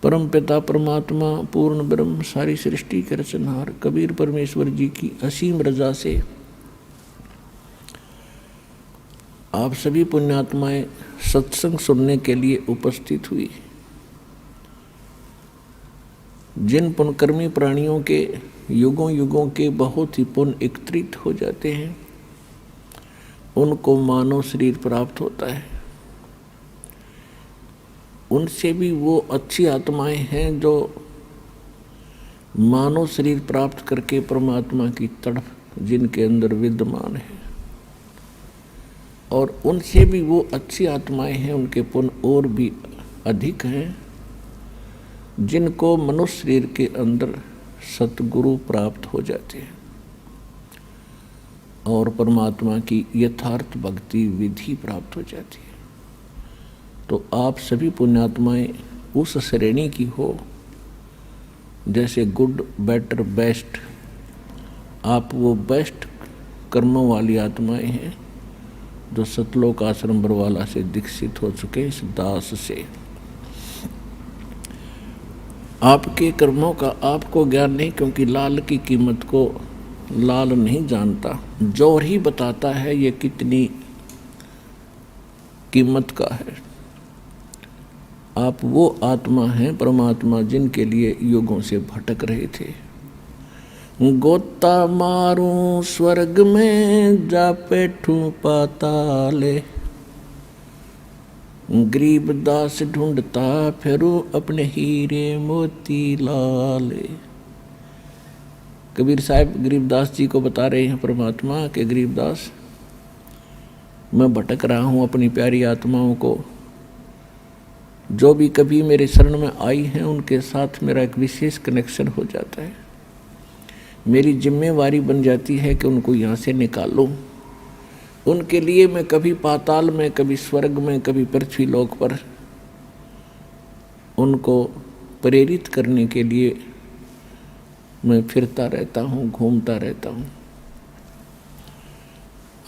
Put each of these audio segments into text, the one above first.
परम पिता परमात्मा पूर्ण ब्रह्म सारी सृष्टि के रचनहार कबीर परमेश्वर जी की असीम रजा से आप सभी पुण्यात्माएं सत्संग सुनने के लिए उपस्थित हुई। जिन पुण्यकर्मी प्राणियों के युगों युगों के बहुत ही पुण्य एकत्रित हो जाते हैं उनको मानव शरीर प्राप्त होता है। उनसे भी वो अच्छी आत्माएं हैं जो मानव शरीर प्राप्त करके परमात्मा की तड़प जिनके अंदर विद्यमान है, और उनसे भी वो अच्छी आत्माएं हैं, उनके पुण्य और भी अधिक हैं, जिनको मनुष्य शरीर के अंदर सतगुरु प्राप्त हो जाते हैं और परमात्मा की यथार्थ भक्ति विधि प्राप्त हो जाती है। तो आप सभी पुण्यात्माएं उस श्रेणी की हो जैसे गुड बेटर बेस्ट, आप वो बेस्ट कर्मों वाली आत्माएं हैं जो सतलोक आश्रम बरवाला से दीक्षित हो चुके इस दास से। आपके कर्मों का आपको ज्ञान नहीं, क्योंकि लाल की कीमत को लाल नहीं जानता, जोर ही बताता है ये कितनी कीमत का है। आप वो आत्मा हैं परमात्मा जिनके लिए युगों से भटक रहे थे। गोता मारूं स्वर्ग में जा बैठूं पाताले, गरीब दास ढूंढता फिरूं अपने हीरे मोती लाले। कबीर साहब गरीबदास जी को बता रहे हैं परमात्मा के गरीबदास मैं भटक रहा हूँ अपनी प्यारी आत्माओं को, जो भी कभी मेरे शरण में आई हैं उनके साथ मेरा एक विशेष कनेक्शन हो जाता है। मेरी जिम्मेवारी बन जाती है कि उनको यहाँ से निकालूं। उनके लिए मैं कभी पाताल में, कभी स्वर्ग में, कभी पृथ्वी लोक पर उनको प्रेरित करने के लिए मैं फिरता रहता हूँ, घूमता रहता हूँ।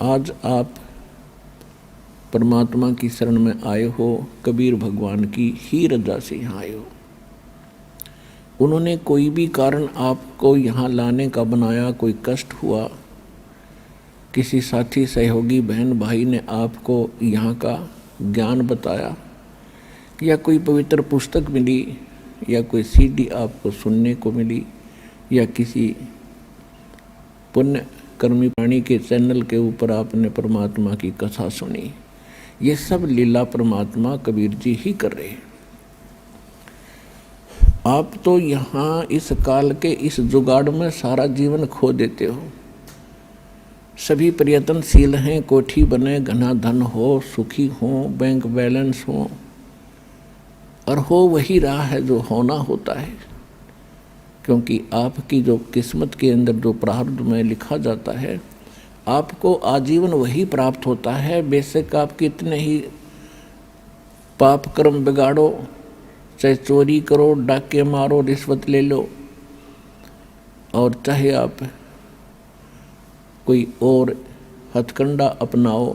आज आप परमात्मा की शरण में आए हो, कबीर भगवान की ही रजा से यहाँ आए हो। उन्होंने कोई भी कारण आपको यहाँ लाने का बनाया, कोई कष्ट हुआ, किसी साथी सहयोगी बहन भाई ने आपको यहाँ का ज्ञान बताया, या कोई पवित्र पुस्तक मिली, या कोई सीडी आपको सुनने को मिली, या किसी पुण्य कर्मी प्राणी के चैनल के ऊपर आपने परमात्मा की कथा सुनी, ये सब लीला परमात्मा कबीर जी ही कर रहे हैं। आप तो यहाँ इस काल के इस जुगाड़ में सारा जीवन खो देते हो। सभी प्रयत्नशील हैं, कोठी बने, घना धन हो, सुखी हो, बैंक बैलेंस हो, और हो वही रहा है जो होना होता है, क्योंकि आपकी जो किस्मत के अंदर जो प्रारब्ध में लिखा जाता है आपको आजीवन वही प्राप्त होता है। बेशक आप कितने ही पाप कर्म बिगाड़ो, चाहे चोरी करो, डाके मारो, रिश्वत ले लो, और चाहे आप कोई और हथकंडा अपनाओ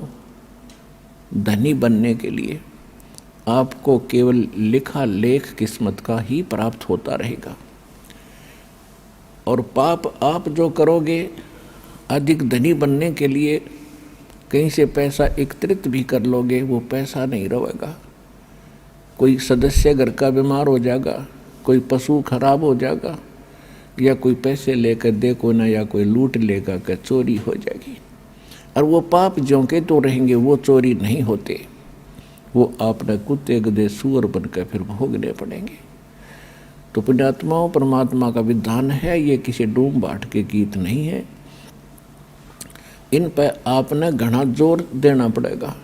धनी बनने के लिए, आपको केवल लिखा लेख किस्मत का ही प्राप्त होता रहेगा। और पाप आप जो करोगे अधिक धनी बनने के लिए कहीं से पैसा एकत्रित भी कर लोगे, वो पैसा नहीं रहेगा। कोई सदस्य घर का बीमार हो जाएगा, कोई पशु खराब हो जाएगा, या कोई पैसे लेकर देखो ना, या कोई लूट लेगा कि चोरी हो जाएगी, और वो पाप ज्यों के तो रहेंगे, वो चोरी नहीं होते, वो आपने कुत्ते गधे सूअर बनकर फिर भोगने पड़ेंगे। तो पुण्यात्माओं परमात्मा का विधान है, ये किसी डूम बाट के गीत नहीं है। इन पर आपने घना जोर देना पड़ेगा,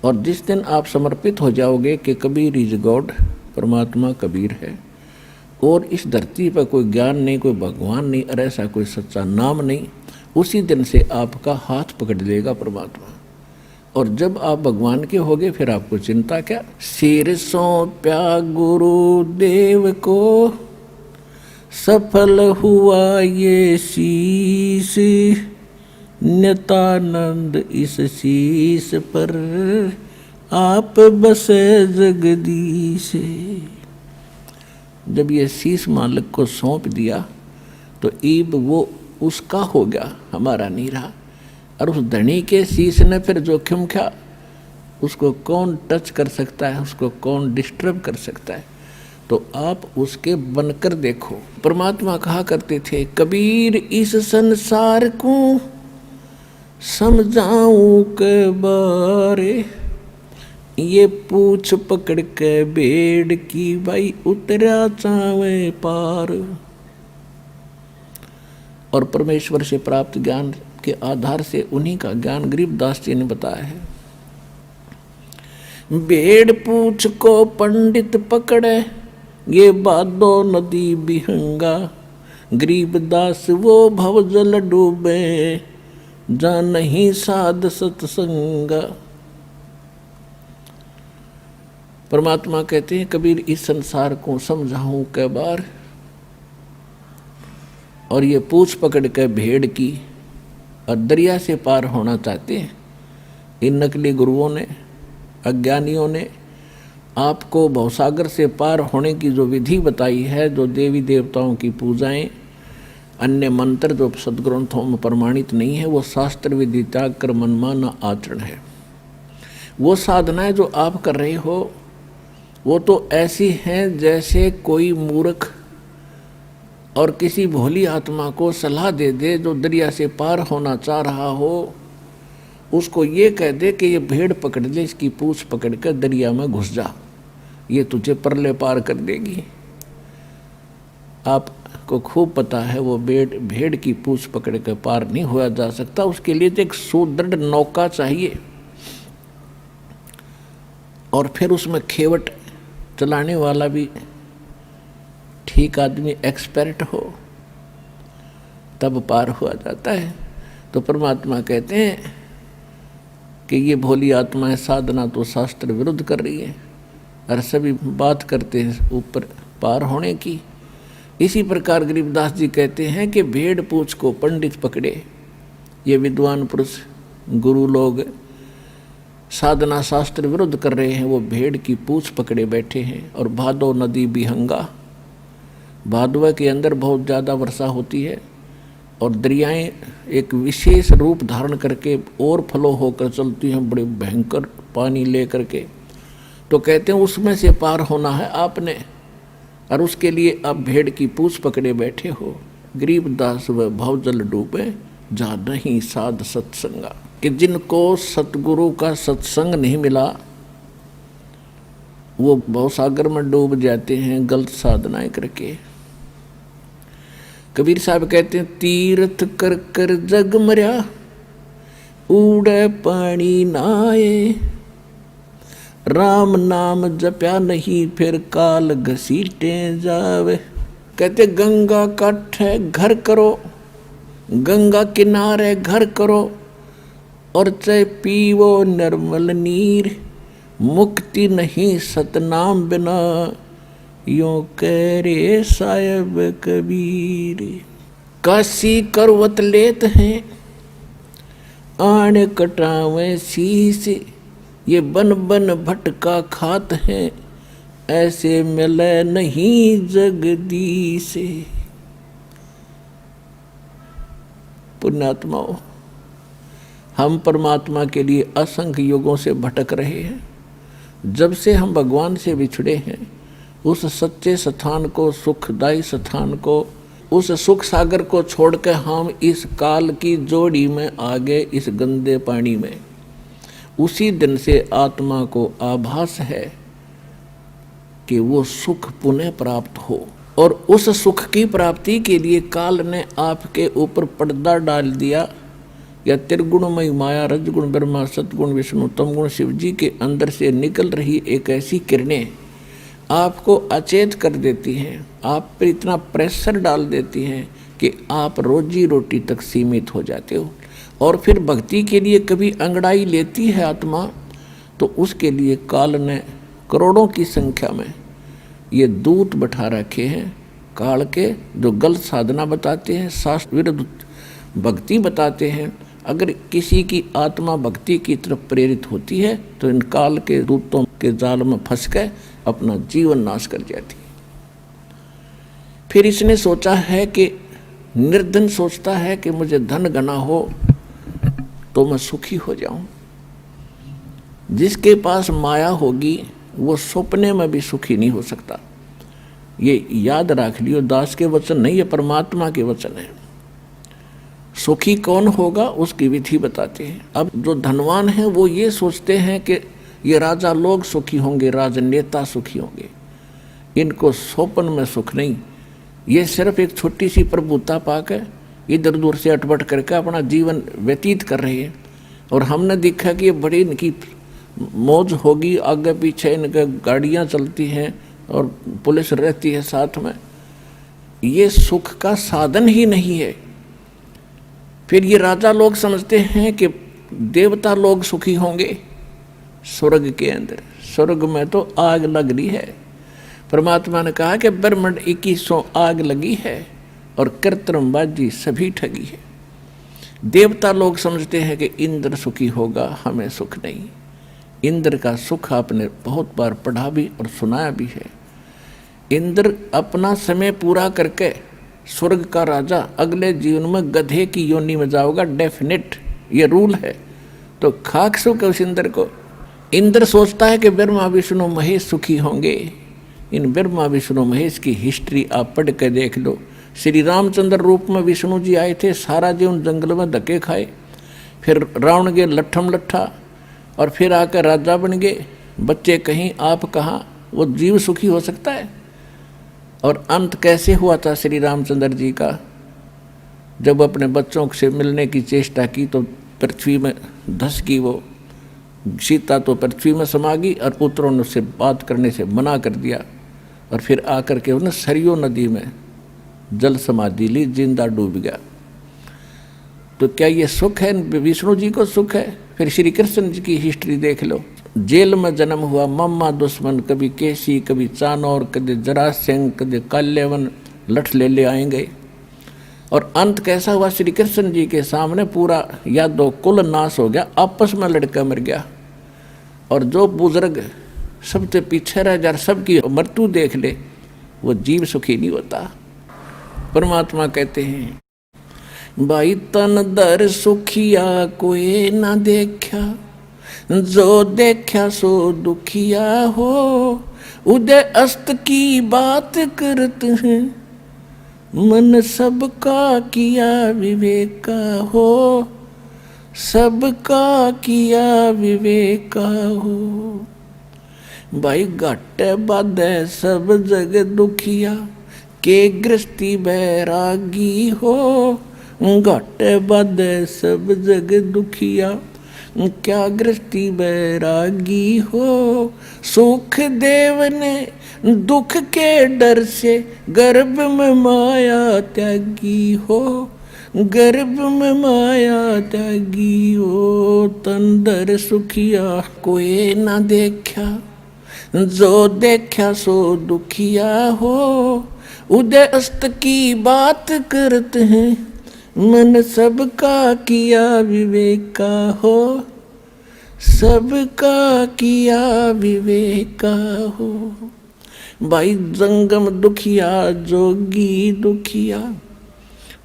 और जिस दिन आप समर्पित हो जाओगे कि कबीर इज गॉड, परमात्मा कबीर है, और इस धरती पर कोई ज्ञान नहीं, कोई भगवान नहीं, और ऐसा कोई सच्चा नाम नहीं, उसी दिन से आपका हाथ पकड़ लेगा परमात्मा। और जब आप भगवान के होगे फिर आपको चिंता क्या। सिर सौंप्या गुरुदेव को, सफल हुआ ये शीश, नित्यानंद इस शीश पर आप बसे जगदीश। जब ये शीश मालिक को सौंप दिया तो ईब वो उसका हो गया, हमारा नहीं रहा। और उस धनी के शीश ने फिर जोखिम क्या, उसको कौन टच कर सकता है, उसको कौन डिस्टर्ब कर सकता है। तो आप उसके बनकर देखो। परमात्मा कहा करते थे, कबीर इस संसार को समझाऊं के बारे, ये पूछ पकड़ के भेड़ की भाई उतरा चावे पार। और परमेश्वर से प्राप्त ज्ञान के आधार से उन्हीं का ज्ञान गरीबदास जी ने बताया है। भेड़ पूछ को पंडित पकड़े, ये बादो नदी बिहंगा, गरीबदास वो भवजल डूबे, जा नहीं साध सत्संगा। परमात्मा कहते हैं, कबीर इस संसार को समझाऊं कै बार, और ये पूछ पकड़ के भेड़ की और दरिया से पार होना चाहते हैं। इन नकली गुरुओं ने, अज्ञानियों ने आपको भवसागर से पार होने की जो विधि बताई है, जो देवी देवताओं की पूजाएं, अन्य मंत्र जो सदग्रंथों में प्रमाणित नहीं है, वो शास्त्र विधि त्याग कर मनमाना आचरण है। वो साधनाएं जो आप कर रहे हो वो तो ऐसी हैं जैसे कोई मूर्ख और किसी भोली आत्मा को सलाह दे दे जो दरिया से पार होना चाह रहा हो, उसको ये कह दे कि ये भेड़ पकड़ ले, इसकी पूंछ पकड़ कर दरिया में घुस जा, ये तुझे परले पार कर देगी। आपको खूब पता है वो भेड़ की पूंछ पकड़ कर पार नहीं होया जा सकता। उसके लिए तो एक सुदृढ़ नौका चाहिए और फिर उसमें खेवट चलाने वाला भी ठीक आदमी, एक्सपर्ट हो, तब पार हुआ जाता है। तो परमात्मा कहते हैं कि ये भोली आत्माएं साधना तो शास्त्र विरुद्ध कर रही है और सभी बात करते हैं ऊपर पार होने की। इसी प्रकार गरीबदास जी कहते हैं कि भेड़ पूछ को पंडित पकड़े, ये विद्वान पुरुष गुरु लोग साधना शास्त्र विरुद्ध कर रहे हैं, वो भेड़ की पूंछ पकड़े बैठे हैं। और भादो नदी बिहंगा, भादवा के अंदर बहुत ज़्यादा वर्षा होती है और दरियाएं एक विशेष रूप धारण करके और फ्लो होकर चलती हैं, बड़े भयंकर पानी ले करके। तो कहते हैं उसमें से पार होना है आपने, और उसके लिए आप भेड़ की पूंछ पकड़े बैठे हो। गरीबदास व भवजल डूबे, जा नहीं साध सत्संगा, कि जिनको सतगुरु का सत्संग नहीं मिला वो भवसागर में डूब जाते हैं गलत साधनाएं करके। कबीर साहब कहते हैं, तीर्थ कर कर जग मर्या, उड़े पानी नाए, राम नाम जप्या नहीं फिर काल घसीटे जावे। कहते गंगा काठे घर करो, गंगा किनारे घर करो, और चाहे पीवो निर्मल नीर, मुक्ति नहीं सतनाम बिना, यों कह रे साहिब कबीर। काशी करवत लेत हैं, आण कटावे शीश, ये बन बन भटका खात हैं, ऐसे मिले नहीं जगदीश। पुण्यात्माओं, हम परमात्मा के लिए असंख्य युगों से भटक रहे हैं। जब से हम भगवान से बिछड़े हैं, उस सच्चे स्थान को, सुखदायी स्थान को, उस सुख सागर को छोड़कर हम इस काल की जोड़ी में आ गए, इस गंदे पानी में। उसी दिन से आत्मा को आभास है कि वो सुख पुनः प्राप्त हो, और उस सुख की प्राप्ति के लिए काल ने आपके ऊपर पर्दा डाल दिया। या त्रिगुणमयी माया, रजगुण ब्रह्मा, सतगुण विष्णु, तमगुण शिव जी के अंदर से निकल रही एक ऐसी किरणें आपको अचेत कर देती हैं, आप पर इतना प्रेशर डाल देती हैं कि आप रोजी रोटी तक सीमित हो जाते हो। और फिर भक्ति के लिए कभी अंगड़ाई लेती है आत्मा, तो उसके लिए काल ने करोड़ों की संख्या में ये दूत बैठा रखे हैं काल के, जो गलत साधना बताते हैं, शास्त्र विरुद्ध भक्ति बताते हैं। अगर किसी की आत्मा भक्ति की तरफ प्रेरित होती है तो इन काल के दूतों के जाल में फंस कर अपना जीवन नाश कर जाती है। फिर इसने सोचा है कि निर्धन सोचता है कि मुझे धन घना हो तो मैं सुखी हो जाऊं। जिसके पास माया होगी वो सपने में भी सुखी नहीं हो सकता। ये याद रख लियो, दास के वचन नहीं, ये परमात्मा के वचन है। सुखी कौन होगा उसकी विधि बताते हैं। अब जो धनवान हैं वो ये सोचते हैं कि ये राजा लोग सुखी होंगे, राजनेता सुखी होंगे। इनको सोपन में सुख नहीं, ये सिर्फ एक छोटी सी प्रभुता पाकर इधर उधर से अटपट करके अपना जीवन व्यतीत कर रहे हैं। और हमने देखा कि ये बड़ी इनकी मौज होगी, आगे पीछे इनके गाड़ियाँ चलती हैं और पुलिस रहती है साथ में। ये सुख का साधन ही नहीं है। फिर ये राजा लोग समझते हैं कि देवता लोग सुखी होंगे स्वर्ग के अंदर। स्वर्ग में तो आग लग रही है। परमात्मा ने कहा कि ब्रह्मांड 2100 आग लगी है और कृत्रिमबाजी सभी ठगी है। देवता लोग समझते हैं कि इंद्र सुखी होगा, हमें सुख नहीं। इंद्र का सुख आपने बहुत बार पढ़ा भी और सुनाया भी है। इंद्र अपना समय पूरा करके स्वर्ग का राजा अगले जीवन में गधे की योनि में जाओगा, डेफिनेट, ये रूल है। तो खाक सुख उस इंद्र को। इंद्र सोचता है कि ब्रह्मा विष्णु महेश सुखी होंगे। इन ब्रह्मा विष्णु महेश की हिस्ट्री आप पढ़ के देख लो। श्री रामचंद्र रूप में विष्णु जी आए थे, सारा जीवन जंगल में धक्के खाए, फिर रावण के लट्ठम लट्ठा, और फिर आकर राजा बन गए। बच्चे कहीं आप कहाँ, वो जीव सुखी हो सकता है? और अंत कैसे हुआ था श्री रामचंद्र जी का? जब अपने बच्चों से मिलने की चेष्टा की तो पृथ्वी में धस गई वो सीता, तो पृथ्वी में समा गई और पुत्रों ने उससे बात करने से मना कर दिया। और फिर आकर के उन्हें सरयू नदी में जल समाधि ली, जिंदा डूब गया। तो क्या ये सुख है? विष्णु जी को सुख है? फिर श्री कृष्ण जी की हिस्ट्री देख लो। जेल में जन्म हुआ, मम्मा दुश्मन, कभी केसी, कभी चानौर, कभी जरासंध, कभी काल्यवन, लठ ले आएंगे। और अंत कैसा हुआ? श्री कृष्ण जी के सामने पूरा यादव कुल नाश हो गया, आपस में लड़का मर गया। और जो बुजुर्ग सबसे पीछे रह जा, सबकी मृत्यु देख ले, वो जीव सुखी नहीं होता। परमात्मा कहते हैं, भाई तन दर सुखिया कोई ना देखा, जो देखा सो दुखिया हो। उदय अस्त की बात करते हैं, मन सबका किया विवेका हो। सबका किया विवेका हो। भाई घाटे बाधे सब जग दुखिया, के गृहस्थी बैरागी हो। घाटे बाधे सब जग दुखिया, क्या गृहस्थी बैरागी हो। सुख देव ने दुख के डर से, गर्भ में माया त्यागी हो। गर्भ में माया त्यागी हो। तन दर सुखिया कोई ना देखा, जो देखा सो दुखिया हो। उदय अस्त की बात करते हैं, मन सबका किया विवेका हो। सबका किया विवेका हो। भाई जंगम दुखिया, जोगी दुखिया,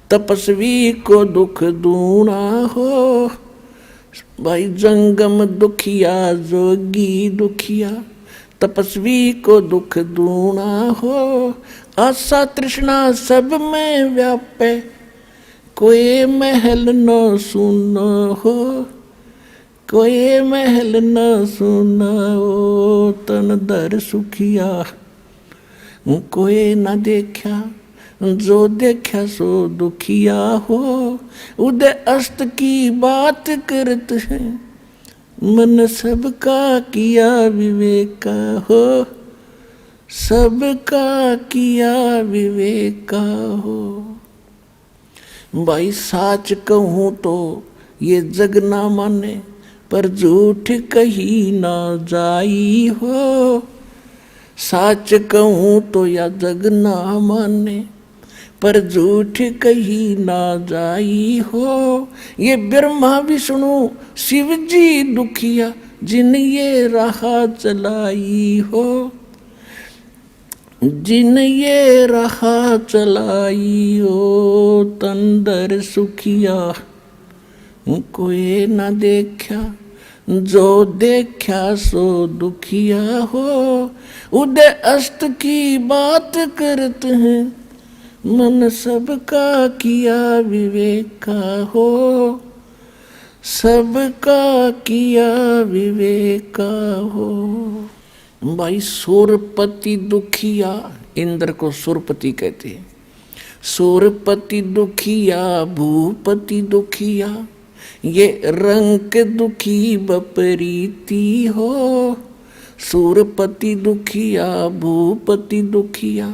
तपस्वी को दुख दूना हो। भाई जंगम दुखिया, जोगी दुखिया, तपस्वी को दुख दूना हो। आशा तृष्णा सब में व्यापे, कोई महल न सुना हो। कोई महल न सुना हो। तन दर सुखिया कोई न देखा, जो देखा सो दुखिया हो। उदय अस्त की बात करते हैं, मन सबका किया विवेका हो। सबका किया विवेका हो। भाई साच कहूँ तो ये जग ना माने, पर झूठ कही ना जाई हो। साच कहूँ तो या जग ना माने, पर झूठ कही ना जाई हो। ये ब्रह्मा विष्णु शिव जी दुखिया, जिन ये राह चलाई हो। जिन ये रहा चलाई ओ तंदर सुखिया, कोई न देखा जो देखा सो दुखिया हो। उदय अस्त की बात करते हैं, मन सबका किया विवेक का हो, सबका किया विवेक का हो। भाई सूरपति दुखिया, इंद्र को सूरपति कहते हैं। सूरपति दुखिया भूपति दुखिया, ये रंग दुखी बपरीती हो। सूरपति दुखिया भूपति दुखिया,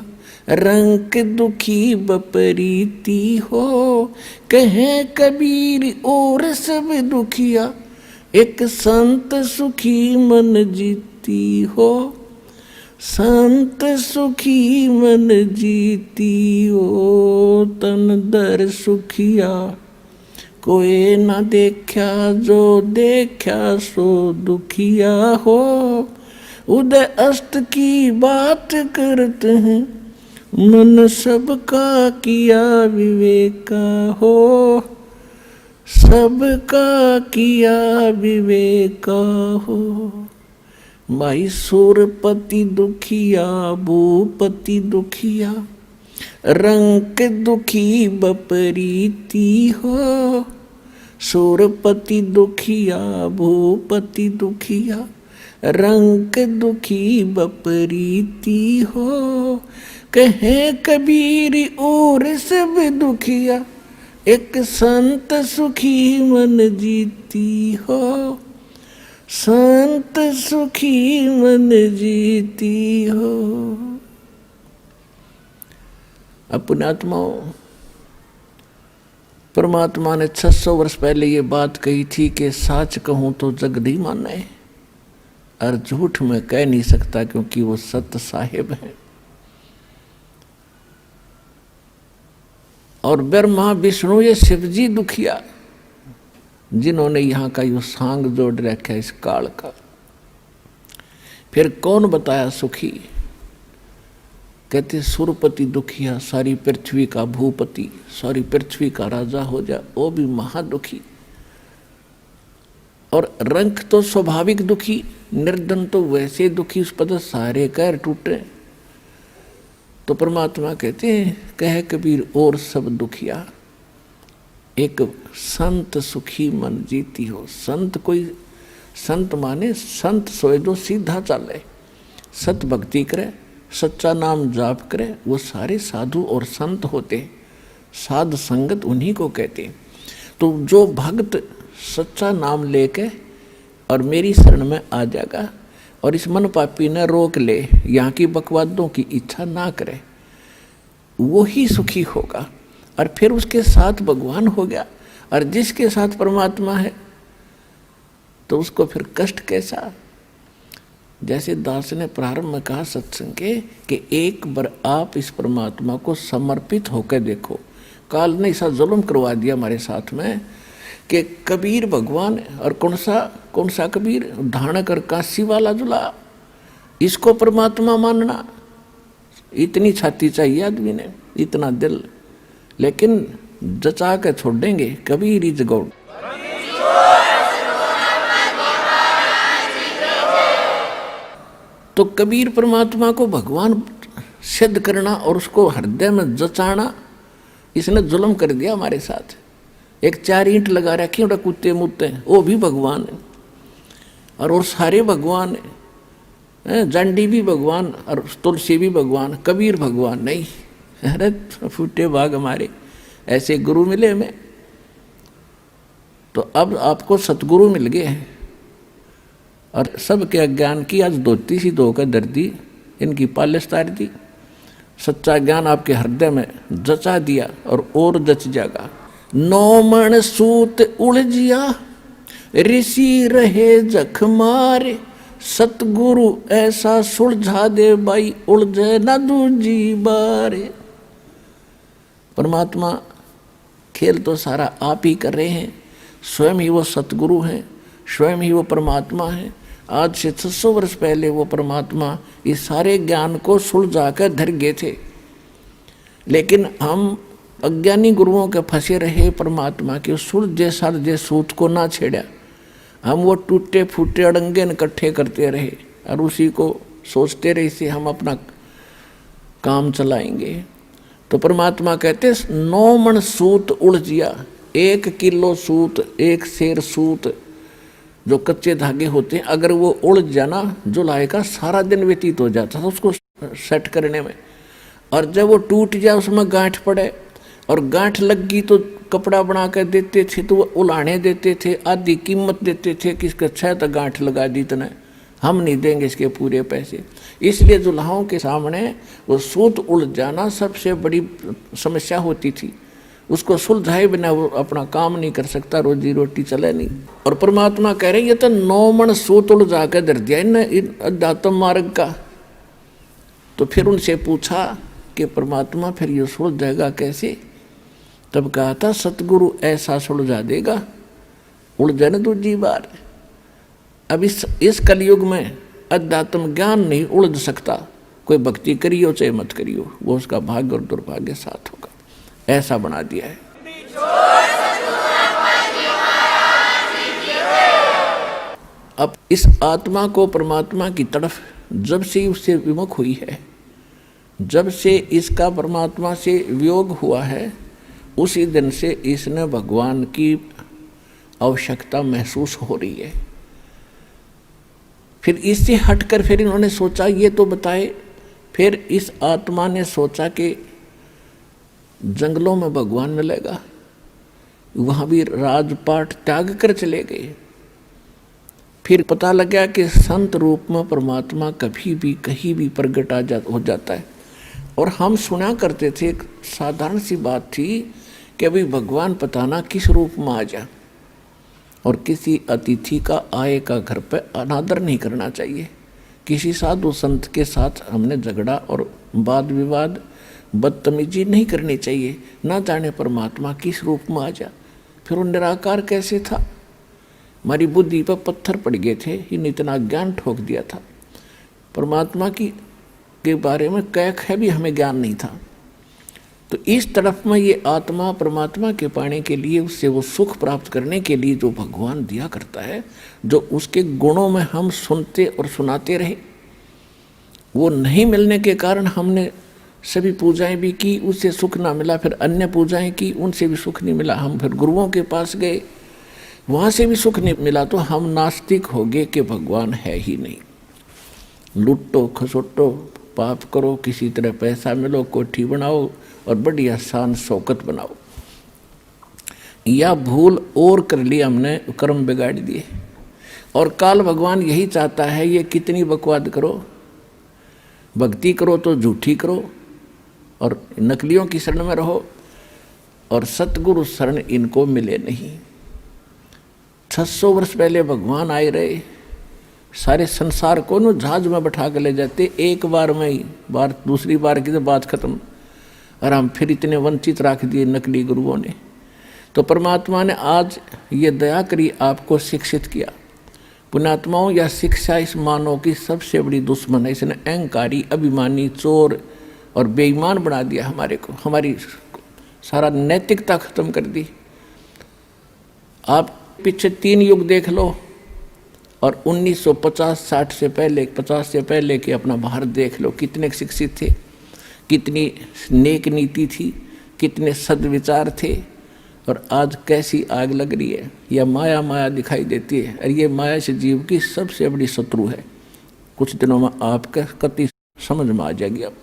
रंग दुखी बपरीती हो। कहे कबीर और सब दुखिया, एक संत सुखी मन जीती हो। संत सुखी मन जीती हो, तन दर सुखिया, कोई न देखा जो देखा सो दुखिया हो। उदय अस्त की बात करते हैं, मन सबका किया विवेक का हो, सबका किया विवेक का हो। भाई सूरपति दुखिया भूपति दुखिया, रंग दुखी बपरीती हो। सूरपति दुखिया भूपति दुखिया, रंग दुखी बपरीती हो। कहे कबीर और सब दुखिया, एक संत सुखी मन जीती हो। संत सुखी मन जीती हो। अपने आत्माओं, परमात्मा ने 600 वर्ष पहले ये बात कही थी कि सच कहूं तो जग नहीं माने, और झूठ में कह नहीं सकता क्योंकि वो सत्य साहिब है। और ब्रह्मा विष्णु ये शिवजी दुखिया, जिन्होंने यहाँ का यो सांग जोड़ रखा है इस काल का। फिर कौन बताया सुखी? कहते सुरपति दुखिया, सारी पृथ्वी का भूपति, सारी पृथ्वी का राजा हो जा, वो भी महादुखी। और रंग तो स्वाभाविक दुखी, निर्धन तो वैसे दुखी, उस पर सारे कैर टूटे। तो परमात्मा कहते हैं, कह कबीर और सब दुखिया, एक संत सुखी मन जीती हो। संत कोई, संत माने संत सोए जो सीधा चले, सत भक्ति करे, सच्चा नाम जाप करे, वो सारे साधु और संत होते। साध संगत उन्हीं को कहते। तो जो भक्त सच्चा नाम लेके और मेरी शरण में आ जाएगा और इस मन पापी ने रोक ले, यहाँ की बकवादों की इच्छा ना करे, वो ही सुखी होगा। और फिर उसके साथ भगवान हो गया, और जिसके साथ परमात्मा है तो उसको फिर कष्ट कैसा। जैसे दास ने प्रारंभ में कहा सत्संग के कि एक बार आप इस परमात्मा को समर्पित होकर देखो। काल ने ऐसा जुल्म करवा दिया हमारे साथ में कि कबीर भगवान, और कौन सा कबीर, धानक और काशी वाला जुला, इसको परमात्मा मानना। इतनी छाती चाहिए आदमी ने, इतना दिल, लेकिन जचा के छोड़ देंगे। Kabir is God. तो कबीर परमात्मा को भगवान सिद्ध करना और उसको हृदय में जचाना, इसने जुल्म कर दिया हमारे साथ। एक 4 ईंट लगा रखी उड़ा कुत्ते मुत्ते, वो भी भगवान है, और सारे भगवान है। जंडी भी भगवान और तुलसी भी भगवान, कबीर भगवान नहीं। अरे फूटे भाग हमारे, ऐसे गुरु मिले हमें। तो अब आपको सतगुरु मिल गए हैं, और सबके अज्ञान की आज धोती सी धोकर दर दी, इनकी पालिश तार दी। सच्चा ज्ञान आपके हृदय में जचा दिया और जच जाएगा। 9 मण सूत उलझिया, ऋषि रहे जख मारे। सतगुरु ऐसा सुलझा दे भाई, उलझे न दूजी बारे। परमात्मा खेल तो सारा आप ही कर रहे हैं। स्वयं ही वो सतगुरु हैं, स्वयं ही वो परमात्मा है। आज से 600 वर्ष पहले वो परमात्मा इस सारे ज्ञान को सुलझा कर धर गए थे, लेकिन हम अज्ञानी गुरुओं के फंसे रहे परमात्मा के सुलझे सालझे सूत को ना छेड़ा। हम वो टूटे फूटे अड़ंगे इकट्ठे करते रहे और उसी को सोचते रहे से हम अपना काम चलाएंगे। तो परमात्मा कहते 9 मन सूत उलझिया, 1 किलो सूत, 1 सेर सूत जो कच्चे धागे होते हैं, अगर वो उलझ जाना जुलाई का सारा दिन व्यतीत हो जाता था उसको सेट करने में। और जब वो टूट जाए उसमें गांठ पड़े और गांठ लग गई तो कपड़ा बना कर देते थे, तो वो उलाने देते थे, आधी कीमत देते थे कि इसका 6 तो गांठ लगा दी, इतना हम नहीं देंगे इसके पूरे पैसे। इसलिए दुल्हाओं के सामने वो सूत उलझ जाना सबसे बड़ी समस्या होती थी। उसको सुलझाए बिना वो अपना काम नहीं कर सकता, रोजी रोटी चले नहीं। और परमात्मा कह रहे ये तो 9 मन सूत उलझा कर धर दिया इन अध्यात्म मार्ग का। तो फिर उनसे पूछा कि परमात्मा फिर ये सुलझ जाएगा कैसे? तब कहा था सतगुरु ऐसा सुलझा देगा, उलझन दूजी बार। अब इस कलयुग में अध्यात्म ज्ञान नहीं उलझ सकता। कोई भक्ति करियो चाहे मत करियो, वो उसका भाग्य और दुर्भाग्य साथ होगा, ऐसा बना दिया है। अब इस आत्मा को परमात्मा की तरफ जब से उससे विमुख हुई है, जब से इसका परमात्मा से वियोग हुआ है, उसी दिन से इसने भगवान की आवश्यकता महसूस हो रही है। फिर इससे हटकर फिर इन्होंने सोचा ये तो बताए। फिर इस आत्मा ने सोचा कि जंगलों में भगवान मिलेगा, वहाँ भी राजपाट त्याग कर चले गए। फिर पता लगा कि संत रूप में परमात्मा कभी भी कहीं भी प्रकट हो जाता है। और हम सुना करते थे, एक साधारण सी बात थी कि अभी भगवान पता ना किस रूप में आ जा, और किसी अतिथि का आए का घर पे अनादर नहीं करना चाहिए। किसी साधु संत के साथ हमने झगड़ा और वाद विवाद बदतमीजी नहीं करनी चाहिए। ना जाने परमात्मा किस रूप में आ जा। फिर वो निराकार कैसे था, हमारी बुद्धि पर पत्थर पड़ गए थे, इन इतना ज्ञान ठोक दिया था। परमात्मा के बारे में कैक है भी हमें ज्ञान नहीं था। तो इस तरफ में ये आत्मा परमात्मा के पाने के लिए, उससे वो सुख प्राप्त करने के लिए जो भगवान दिया करता है, जो उसके गुणों में हम सुनते और सुनाते रहे, वो नहीं मिलने के कारण हमने सभी पूजाएं भी की, उससे सुख ना मिला। फिर अन्य पूजाएं की, उनसे भी सुख नहीं मिला। हम फिर गुरुओं के पास गए, वहाँ से भी सुख नहीं मिला। तो हम नास्तिक हो गए कि भगवान है ही नहीं। लुटो खसोटो पाप करो, किसी तरह पैसा मिलो, कोठी बनाओ और बड़ी आसान शौकत बनाओ, या भूल और कर ली हमने, कर्म बिगाड़ दिए। और काल भगवान यही चाहता है, ये कितनी बकवाद करो, भक्ति करो तो झूठी करो और नकलियों की शरण में रहो, और सतगुरु शरण इनको मिले नहीं। 600 वर्ष पहले भगवान आए रहे, सारे संसार को न जहाज में बैठा कर ले जाते, एक बार में ही, बार दूसरी बार की तो बात खत्म। और हम फिर इतने वंचित रख दिए नकली गुरुओं ने। तो परमात्मा ने आज ये दया करी, आपको शिक्षित किया। पुण्यात्माओं, या शिक्षा इस मानव की सबसे बड़ी दुश्मन है। इसने अहंकारी, अभिमानी, चोर और बेईमान बना दिया हमारे को, हमारी सारा नैतिकता खत्म कर दी। आप पीछे 3 युग देख लो, और 1950-60 से पहले, 50 से पहले के अपना भारत देख लो, कितने शिक्षित थे, कितनी नेक नीति थी, कितने सद्विचार थे। और आज कैसी आग लग रही है, या माया माया दिखाई देती है। और ये माया से जीव की सबसे बड़ी शत्रु है। कुछ दिनों में आपका कति समझ में आ जाएगी। अब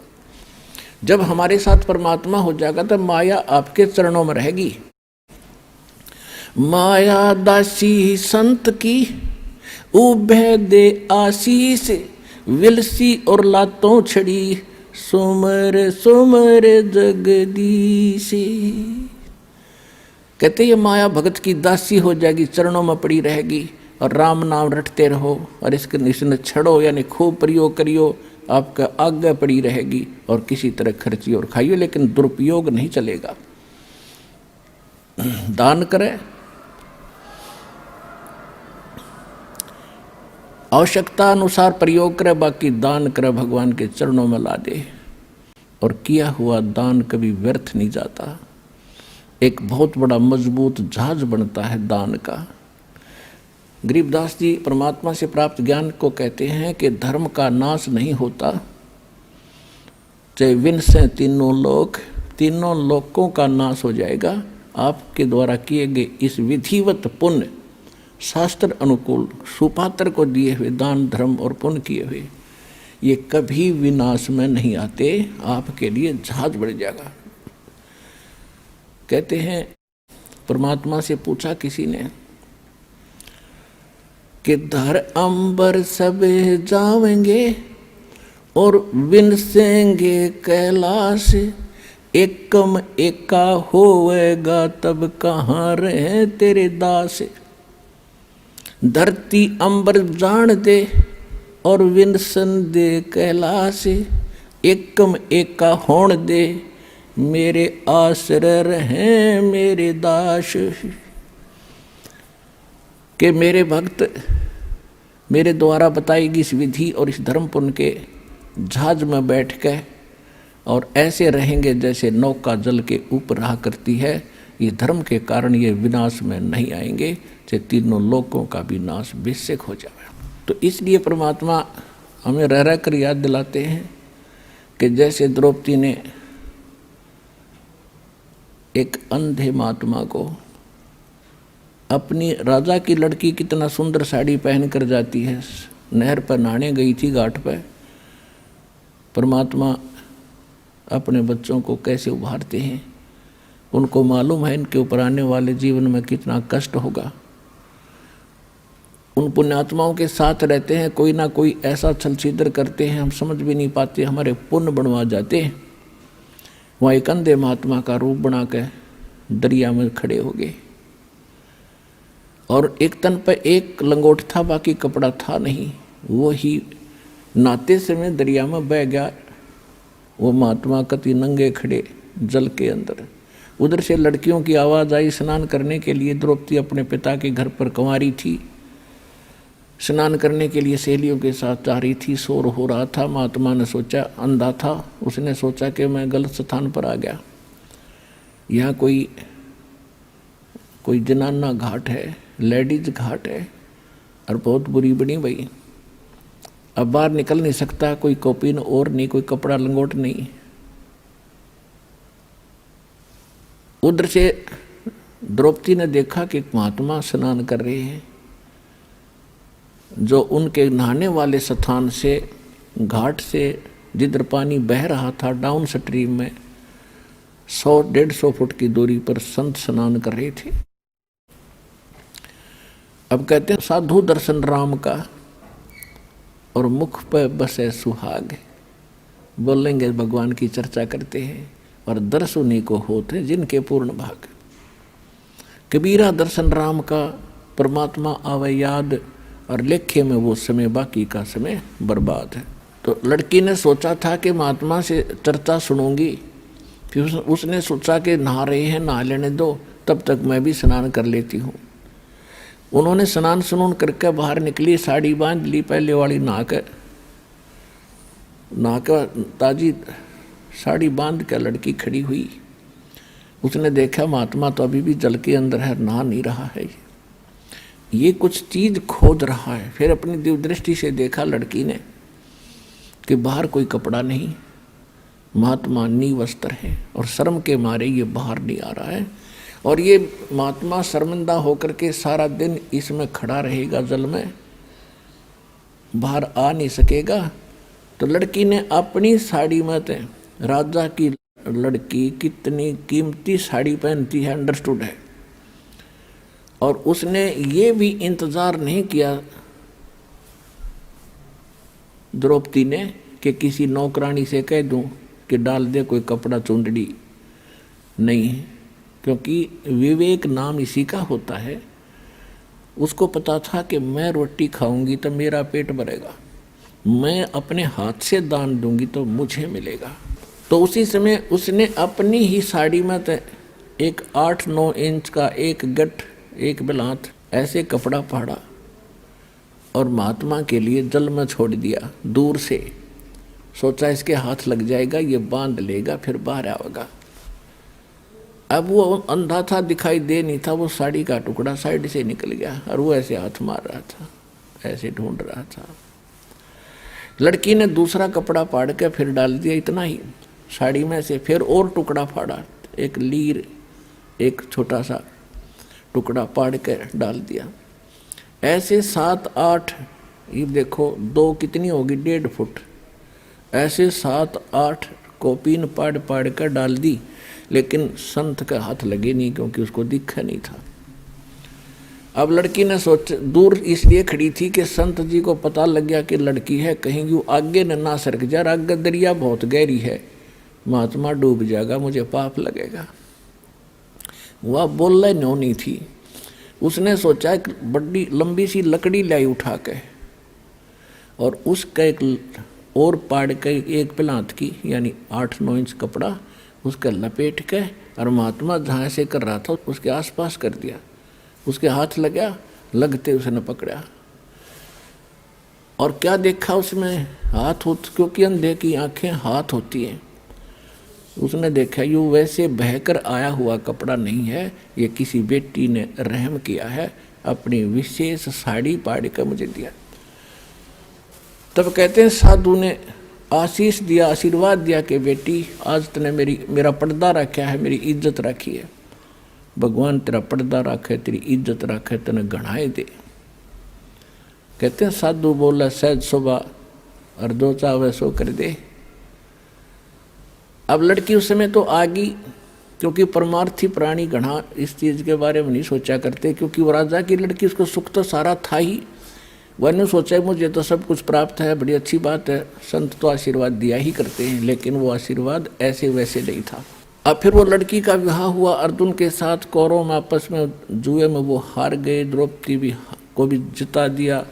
जब हमारे साथ परमात्मा हो जाएगा तब माया आपके चरणों में रहेगी। माया दासी संत की उभय दे आशीष, विलसी और लातों छड़ी, सुमर सुमर जगदीश। कहते ये माया भगत की दासी हो जाएगी, चरणों में पड़ी रहेगी, और राम नाम रटते रहो, और इसने छड़ो यानी खूब प्रयोग करियो, आपका आज्ञा पड़ी रहेगी, और किसी तरह खर्चियो और खाइयो, लेकिन दुरुपयोग नहीं चलेगा। दान करें, आवश्यकता अनुसार प्रयोग करे, बाकी दान करे भगवान के चरणों में ला दे। और किया हुआ दान कभी व्यर्थ नहीं जाता, एक बहुत बड़ा मजबूत जहाज बनता है दान का। गरीबदास जी परमात्मा से प्राप्त ज्ञान को कहते हैं कि धर्म का नाश नहीं होता, चाहे विन से तीनों लोकों का नाश हो जाएगा। आपके द्वारा किए गए इस विधिवत पुण्य, शास्त्र अनुकूल, सुपात्र को दिए हुए दान धर्म और पुण्य किए हुए, ये कभी विनाश में नहीं आते, आपके लिए जहाज बढ़ जाएगा। कहते हैं परमात्मा से पूछा किसी ने कि धर अंबर सब जावेंगे और विनसेंगे कैलाश, एकम एका होवेगा तब कहाँ रहे तेरे दास। धरती अंबर जान दे और विनसन दे कैलाश, एकम एका होण दे मेरे आश्रय रहे मेरे दास। कि मेरे भक्त मेरे द्वारा बताई गई इस विधि और इस धर्म पुण्य के जहाज में बैठ के और ऐसे रहेंगे जैसे नौका जल के ऊपर रहा करती है। ये धर्म के कारण ये विनाश में नहीं आएंगे, चाहे तीनों लोकों का भी नाश बेशक हो जाए। तो इसलिए परमात्मा हमें रह रह कर याद दिलाते हैं कि जैसे द्रौपदी ने एक अंधे महात्मा को, अपनी राजा की लड़की कितना सुंदर साड़ी पहन कर जाती है, नहर पर नहाने गई थी घाट पर, परमात्मा अपने बच्चों को कैसे उभारते हैं। उनको मालूम है इनके ऊपर आने वाले जीवन में कितना कष्ट होगा। उन पुण्यात्माओं के साथ रहते हैं, कोई ना कोई ऐसा छल छिद्र करते हैं हम समझ भी नहीं पाते, हमारे पुण्य बनवा जाते हैं। वहाँ एक अंधे महात्मा का रूप बना के दरिया में खड़े हो गए और एक तन पर एक लंगोट था, बाकी कपड़ा था नहीं। वो ही नहाते समय दरिया में बह गया। वो महात्मा कति नंगे खड़े जल के अंदर। उधर से लड़कियों की आवाज़ आई स्नान करने के लिए। द्रौपदी अपने पिता के घर पर कंवारी थी, स्नान करने के लिए सहेलियों के साथ जा रही थी। शोर हो रहा था। महात्मा ने सोचा, अंधा था, उसने सोचा कि मैं गलत स्थान पर आ गया, यहाँ कोई जनाना घाट है, लेडीज घाट है और बहुत बुरी बनी भाई। अब बाहर निकल नहीं सकता, कोई कॉपिन और नहीं, कोई कपड़ा लंगोट नहीं। उधर से द्रौपदी ने देखा कि महात्मा स्नान कर रहे हैं, जो उनके नहाने वाले स्थान से, घाट से जिधर पानी बह रहा था डाउन स्ट्रीम में 100-150 फुट की दूरी पर संत स्नान कर रहे थे। अब कहते हैं साधु दर्शन राम का और मुख पर बसे सुहाग। बोलेंगे भगवान की चर्चा करते हैं और दर्श उन्हीं को होते जिनके पूर्ण भाग। कबीरा दर्शन राम का, परमात्मा आवे याद और लेखे में वो समय, बाकी का समय बर्बाद है। तो लड़की ने सोचा था कि महात्मा से चर्चा सुनूंगी, फिर उसने सोचा कि नहा रहे हैं, नहा लेने दो, तब तक मैं भी स्नान कर लेती हूँ। उन्होंने स्नान सुनून करके बाहर निकली, साड़ी बांध ली, पहले वाली नहा कर ताजी साड़ी बांध कर लड़की खड़ी हुई। उसने देखा महात्मा तो अभी भी जल के अंदर है, नहा नहीं रहा है, ये कुछ चीज खोज रहा है। फिर अपनी दिव्य दृष्टि से देखा लड़की ने कि बाहर कोई कपड़ा नहीं, महात्मा निवस्त्र है और शर्म के मारे ये बाहर नहीं आ रहा है। और ये महात्मा शर्मिंदा होकर के सारा दिन इसमें खड़ा रहेगा, जल में बाहर आ नहीं सकेगा। तो लड़की ने अपनी साड़ी में, राजा की लड़की कितनी कीमती साड़ी पहनती है, अंडरस्टूड है। और उसने ये भी इंतज़ार नहीं किया द्रौपदी ने कि किसी नौकरानी से कह दूं कि डाल दे कोई कपड़ा चुंदड़ी, नहीं, क्योंकि विवेक नाम इसी का होता है। उसको पता था कि मैं रोटी खाऊंगी तो मेरा पेट भरेगा, मैं अपने हाथ से दान दूंगी तो मुझे मिलेगा। तो उसी समय उसने अपनी ही साड़ी में एक 8-9 इंच का एक गठ, एक बिलात ऐसे कपड़ा फाड़ा और महात्मा के लिए जल में छोड़ दिया दूर से। सोचा इसके हाथ लग जाएगा, ये बांध लेगा, फिर बाहर आएगा। अब वो अंधा था, दिखाई दे नहीं था, वो साड़ी का टुकड़ा साइड से निकल गया और वो ऐसे हाथ मार रहा था, ऐसे ढूंढ रहा था। लड़की ने दूसरा कपड़ा फाड़ के फिर डाल दिया, इतना ही साड़ी में से। फिर और टुकड़ा फाड़ा, एक लीर, एक छोटा सा टुकड़ा फाड़ के डाल दिया। ऐसे 7-8, ये देखो 2 कितनी होगी, 1.5 फुट, ऐसे 7-8 कॉपीन पाड़ पाड़ कर डाल दी, लेकिन संत का हाथ लगे नहीं, क्योंकि उसको दिखा नहीं था। अब लड़की ने सोच, दूर इसलिए खड़ी थी कि संत जी को पता लग गया कि लड़की है, कहीं वो आगे न ना सरक जा, आगे दरिया बहुत गहरी है, महात्मा डूब जाएगा, मुझे पाप लगेगा। वह बोलने नो नहीं थी। उसने सोचा एक बड़ी लंबी सी लकड़ी लाई उठा के और उसका एक और पाड़ के एक पलांत की, यानी 8-9 इंच कपड़ा उसका लपेट के, और महात्मा जहाँ से कर रहा था उसके आसपास कर दिया। उसके हाथ लगा, लगते उसने पकड़ा और क्या देखा उसमें, हाथ हो, क्योंकि अंधे की आंखें हाथ होती हैं। उसने देखा ये वैसे बहकर आया हुआ कपड़ा नहीं है, ये किसी बेटी ने रहम किया है, अपनी विशेष साड़ी पाड़ कर मुझे दिया। तब कहते हैं साधु ने आशीष दिया, आशीर्वाद दिया कि बेटी आज तूने मेरा पर्दा रखा है, मेरी इज्जत रखी है, भगवान तेरा पर्दा रखे, तेरी इज्जत रखे, तेने गढ़ाए दे। कहते हैं साधु बोला सहज सुबह और जो चाहे सो कर दे। अब लड़की उस समय तो आ गई, क्योंकि परमार्थी प्राणी घना इस चीज़ के बारे में नहीं सोचा करते, क्योंकि वो राजा की लड़की, उसको सुख तो सारा था ही, वह ने सोचा मुझे तो सब कुछ प्राप्त है, बड़ी अच्छी बात है, संत तो आशीर्वाद दिया ही करते हैं, लेकिन वो आशीर्वाद ऐसे वैसे नहीं था। अब फिर वो लड़की का विवाह हुआ अर्जुन के साथ, कौरव में आपस में जुए में वो हार गए, द्रौपदी को भी जिता दिया।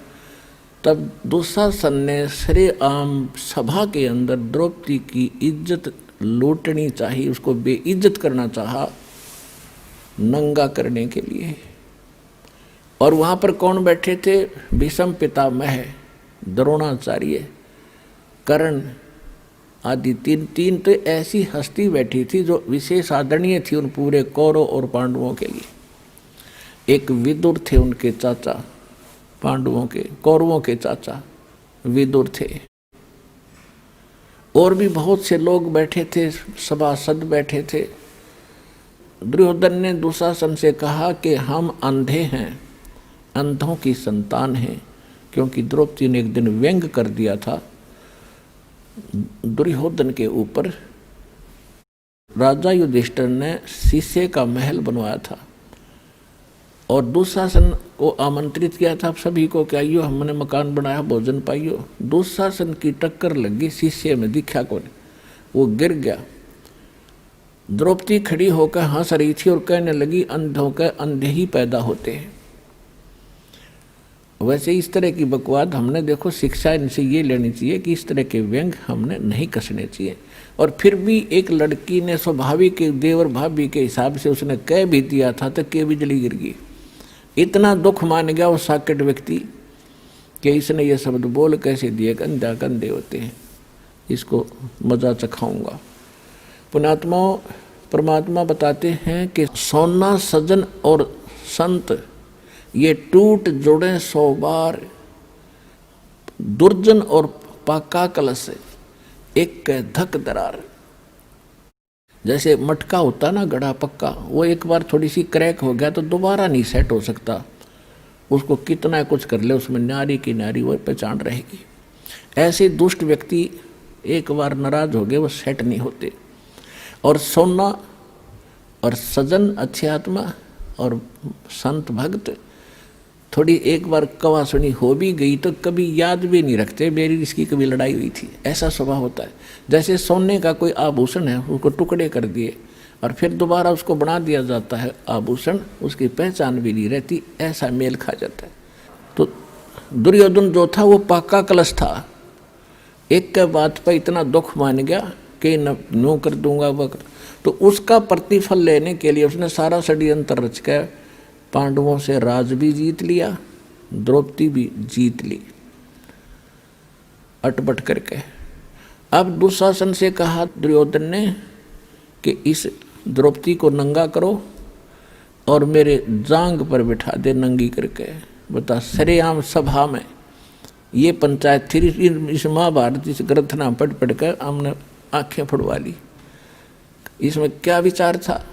तब दुशासन ने सरेआम सभा के अंदर द्रौपदी की इज्जत लूटनी चाहिए, उसको बेइज्जत करना चाहा, नंगा करने के लिए। और वहाँ पर कौन बैठे थे, भीष्म पितामह, द्रोणाचार्य, कर्ण आदि तीन तो ऐसी हस्ती बैठी थी जो विशेष आदरणीय थी उन पूरे कौरव और पांडवों के लिए। एक विदुर थे, उनके चाचा, पांडवों के, कौरवों के चाचा विदुर थे। और भी बहुत से लोग बैठे थे, सभासद बैठे थे। दुर्योधन ने दुशासन से कहा कि हम अंधे हैं, अंधों की संतान हैं, क्योंकि द्रौपदी ने एक दिन व्यंग कर दिया था दुर्योधन के ऊपर। राजा युधिष्ठिर ने शीशे का महल बनवाया था और दुशासन को आमंत्रित किया था सभी को कि आइयो हमने मकान बनाया, भोजन पाइयो। दुशासन की टक्कर लगी, शीशे में दिखा कौन, वो गिर गया। द्रौपदी खड़ी होकर हंस रही थी और कहने लगी अंधों के अंधे ही पैदा होते हैं। वैसे इस तरह की बकवाद हमने देखो शिक्षा इनसे ये लेनी चाहिए कि इस तरह के व्यंग हमने नहीं कसने चाहिए। और फिर भी एक लड़की ने स्वाभाविक देवर भाभी के हिसाब से उसने कह भी दिया था तो के बिजली गिर गई। इतना दुख मान गया वो साकेट व्यक्ति कि इसने ये शब्द बोल कैसे दिए, कंधा कंधे होते हैं, इसको मजा चखाऊंगा। पुण्यात्माओं, परमात्मा बताते हैं कि सोना सजन और संत ये टूट जुड़े 100 बार, दुर्जन और पाका कलश एक धक दरार। जैसे मटका होता ना गड़ा पक्का, वो एक बार थोड़ी सी क्रैक हो गया तो दोबारा नहीं सेट हो सकता, उसको कितना कुछ कर ले उसमें नारी की नारी वो पहचान रहेगी। ऐसे दुष्ट व्यक्ति एक बार नाराज हो गए वो सेट नहीं होते। और सोना और सजन अच्छी आत्मा और संत भक्त थोड़ी एक बार कवा सुनी हो भी गई तो कभी याद भी नहीं रखते मेरी इसकी कभी लड़ाई हुई थी, ऐसा स्वभाव होता है। जैसे सोने का कोई आभूषण है उसको टुकड़े कर दिए और फिर दोबारा उसको बना दिया जाता है आभूषण, उसकी पहचान भी नहीं रहती, ऐसा मेल खा जाता है। तो दुर्योधन जो था वो पाका कलश था, एक के बात पर इतना दुख मान गया कि नो कर दूंगा वह, तो उसका प्रतिफल लेने के लिए उसने सारा षड्यंत्र रच कर पांडवों से राज भी जीत लिया, द्रौपदी भी जीत ली अटपट करके। अब दुशासन से कहा दुर्योधन ने कि इस द्रौपदी को नंगा करो और मेरे जांग पर बिठा दे नंगी करके। बता, सरेआम सभा में ये पंचायत थी। इस महाभारत इस ग्रंथना पढ़ पढ़ कर हमने आंखें फुड़वा ली। इसमें क्या विचार था?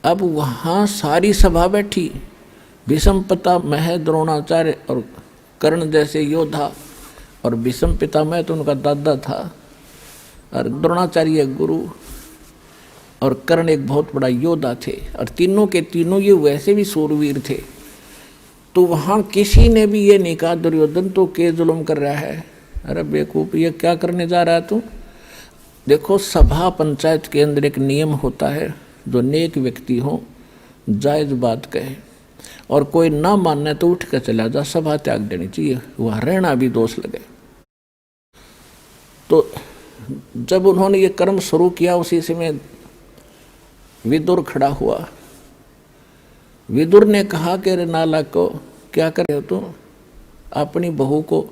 अब वहाँ सारी सभा बैठी, भीष्म पितामह, द्रोणाचार्य और कर्ण जैसे योद्धा, और भीष्म पितामह तो उनका दादा था, और द्रोणाचार्य गुरु, और कर्ण एक बहुत बड़ा योद्धा थे, और तीनों के तीनों ये वैसे भी सूरवीर थे। तो वहाँ किसी ने भी ये नहीं कहा दुर्योधन तो के जुल्म कर रहा है, अरे बेवकूफ ये क्या करने जा रहा है तू। देखो, सभा पंचायत के अंदर एक नियम होता है, जो नेक व्यक्ति हो जायज बात कहे, और कोई ना मानने तो उठ कर चला जा, सभा त्याग देनी चाहिए, वहाँ रहना भी दोष लगे। तो जब उन्होंने ये कर्म शुरू किया उसी समय विदुर खड़ा हुआ। विदुर ने कहा कि रे नालायक को क्या कर रहे हो तुम, अपनी बहू को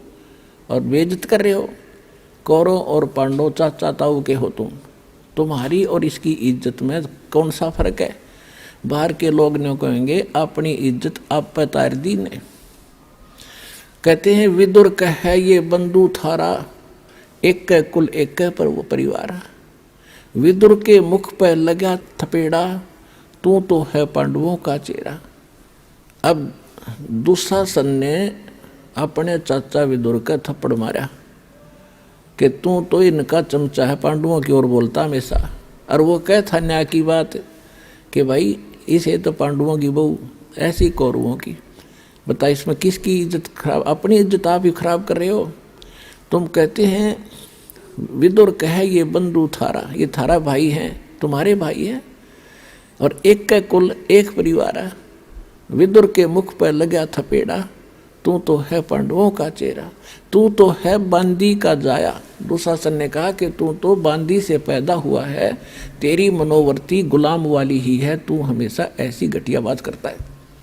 और बेइज्जत कर रहे हो। कौरव और पांडव चाचा ताऊ के हो तुम, तुम्हारी और इसकी इज्जत में कौन सा फर्क है। बाहर के लोग ने कहेंगे अपनी इज्जत आप पे तार दी ने। कहते हैं विदुर कहे ये बंधु थारा, एक के कुल एक के पर वो परिवार। विदुर के मुख पर लगा थपेड़ा, तू तो है पांडवों का चेहरा। अब दुशासन ने अपने चाचा विदुर का थप्पड़ मारा कि तू तो इनका चमचा है, पांडवों की ओर बोलता हमेशा। और वो कह था न्याय की बात कि भाई इसे तो पांडवों की बहू, ऐसी कौरवों की। बता, इसमें किसकी इज्जत खराब, अपनी इज्जत आप ही खराब कर रहे हो। तुम कहते हैं विदुर कहे ये बंधु थारा, ये थारा भाई हैं, तुम्हारे भाई हैं, और एक का कुल एक परिवार है। विदुर के मुख पर लगा थपेड़ा, तू तो है पांडवों का चेहरा, तू तो है बांदी का जाया। दुशासन ने कहा कि तू तो बांदी से पैदा हुआ है, तेरी मनोवर्ती गुलाम वाली ही है, तू हमेशा ऐसी घटिया बात करता है।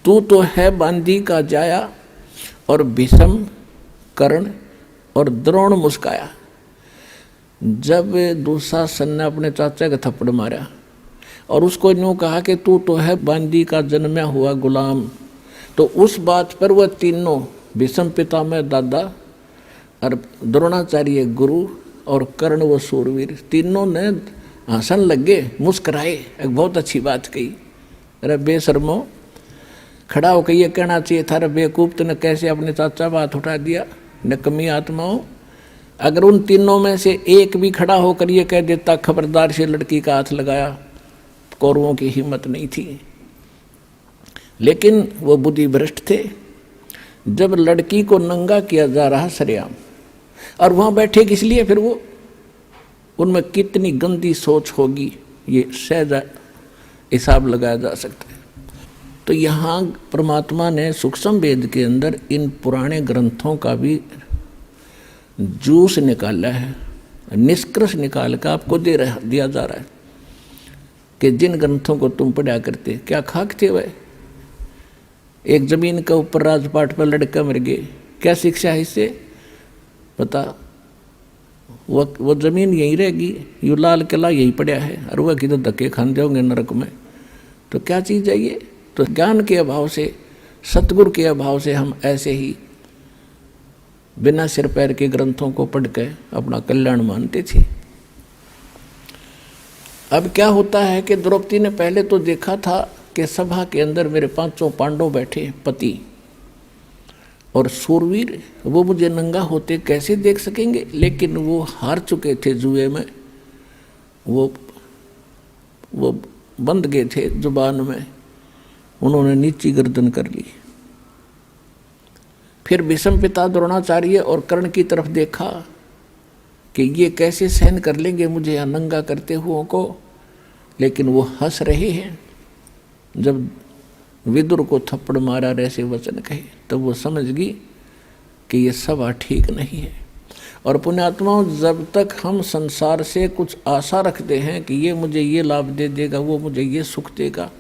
तू तो है बांदी का जाया। और भीष्म, कर्ण और द्रोण मुस्काया। जब दुशासन ने अपने चाचा का थप्पड़ मारा और उसको यूँ कहा कि तू तो है बांदी का जन्मा हुआ गुलाम, तो उस बात पर वह तीनों, भीष्म पितामह दादा और द्रोणाचार्य गुरु और कर्ण व सूरवीर, तीनों ने हंसन लगे, मुस्कराए। एक बहुत अच्छी बात कही, अरे बेशर्मो, खड़ा होकर ये कहना चाहिए था, अरे बेवकूफ तूने कैसे अपने चाचा बात उठा दिया, नकमी आत्माओं। अगर उन तीनों में से एक भी खड़ा होकर ये कह देता खबरदार से लड़की का हाथ लगाया, कौरवों की हिम्मत नहीं थी। लेकिन वो बुद्धि भ्रष्ट थे। जब लड़की को नंगा किया जा रहा सरेआम, और वहाँ बैठे किस लिए, फिर वो उनमें कितनी गंदी सोच होगी ये सहज हिसाब लगाया जा सकता है। तो यहाँ परमात्मा ने सूक्ष्म वेद के अंदर इन पुराने ग्रंथों का भी जूस निकाला है, निष्कर्ष निकाल कर आपको दिया जा रहा है कि जिन ग्रंथों को तुम पढ़ा करते क्या खाक थे वह। एक जमीन के ऊपर राजपाट पर लड़का मर गए, क्या शिक्षा है इससे? पता, वो जमीन यहीं रहेगी, यू लाल किला यहीं पड़ा है, और वह किधर धक्के खान जाओगे नरक में। तो क्या चीज़ है ये? तो ज्ञान के अभाव से, सतगुरु के अभाव से हम ऐसे ही बिना सिर पैर के ग्रंथों को पढ़ के अपना कल्याण मानते थे। अब क्या होता है कि द्रौपदी ने पहले तो देखा था कि सभा के अंदर मेरे पांचों पांडव बैठे, पति और सूरवीर, वो मुझे नंगा होते कैसे देख सकेंगे। लेकिन वो हार चुके थे जुए में, वो बंध गए थे जुबान में, उन्होंने नीची गर्दन कर ली। फिर भीष्म पिता द्रोणाचार्य और कर्ण की तरफ देखा कि ये कैसे सहन कर लेंगे मुझे यहाँ नंगा करते हुओं को, लेकिन वो हंस रहे हैं। जब विदुर को थप्पड़ मारा, ऐसे वचन कहे, तब वो समझ गई कि ये सभा ठीक नहीं है। और पुण्यात्माओं, जब तक हम संसार से कुछ आशा रखते हैं कि ये मुझे ये लाभ दे देगा, वो मुझे ये सुख देगा,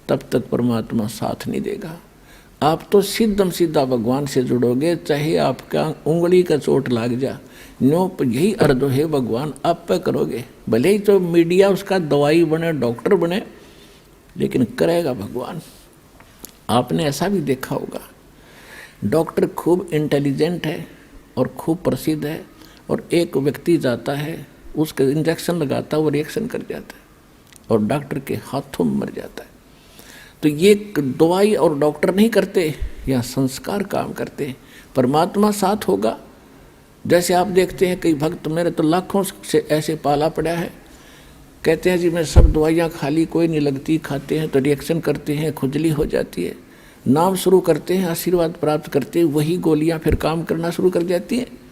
तब तक परमात्मा साथ नहीं देगा। आप तो सीधम सीधा भगवान से जुड़ोगे, चाहे आपका उंगली का चोट लग जा, नो यही अर्थ है भगवान आप पे करोगे। भले ही तो मीडिया उसका दवाई बने, डॉक्टर बने, लेकिन करेगा भगवान। आपने ऐसा भी देखा होगा, डॉक्टर खूब इंटेलिजेंट है और खूब प्रसिद्ध है, और एक व्यक्ति जाता है उसका इंजेक्शन लगाता है, वो रिएक्शन कर जाता है और डॉक्टर के हाथों में मर जाता है। तो ये दवाई और डॉक्टर नहीं करते, या संस्कार काम करते। परमात्मा साथ होगा। जैसे आप देखते हैं कई भक्त, मेरे तो लाखों से ऐसे पाला पड़ा है, कहते हैं जी मैं सब दवाइयाँ खा ली, कोई नहीं लगती, खाते हैं तो रिएक्शन करते हैं, खुजली हो जाती है, नाम शुरू करते हैं, आशीर्वाद प्राप्त करते हैं, वही गोलियाँ फिर काम करना शुरू कर जाती हैं।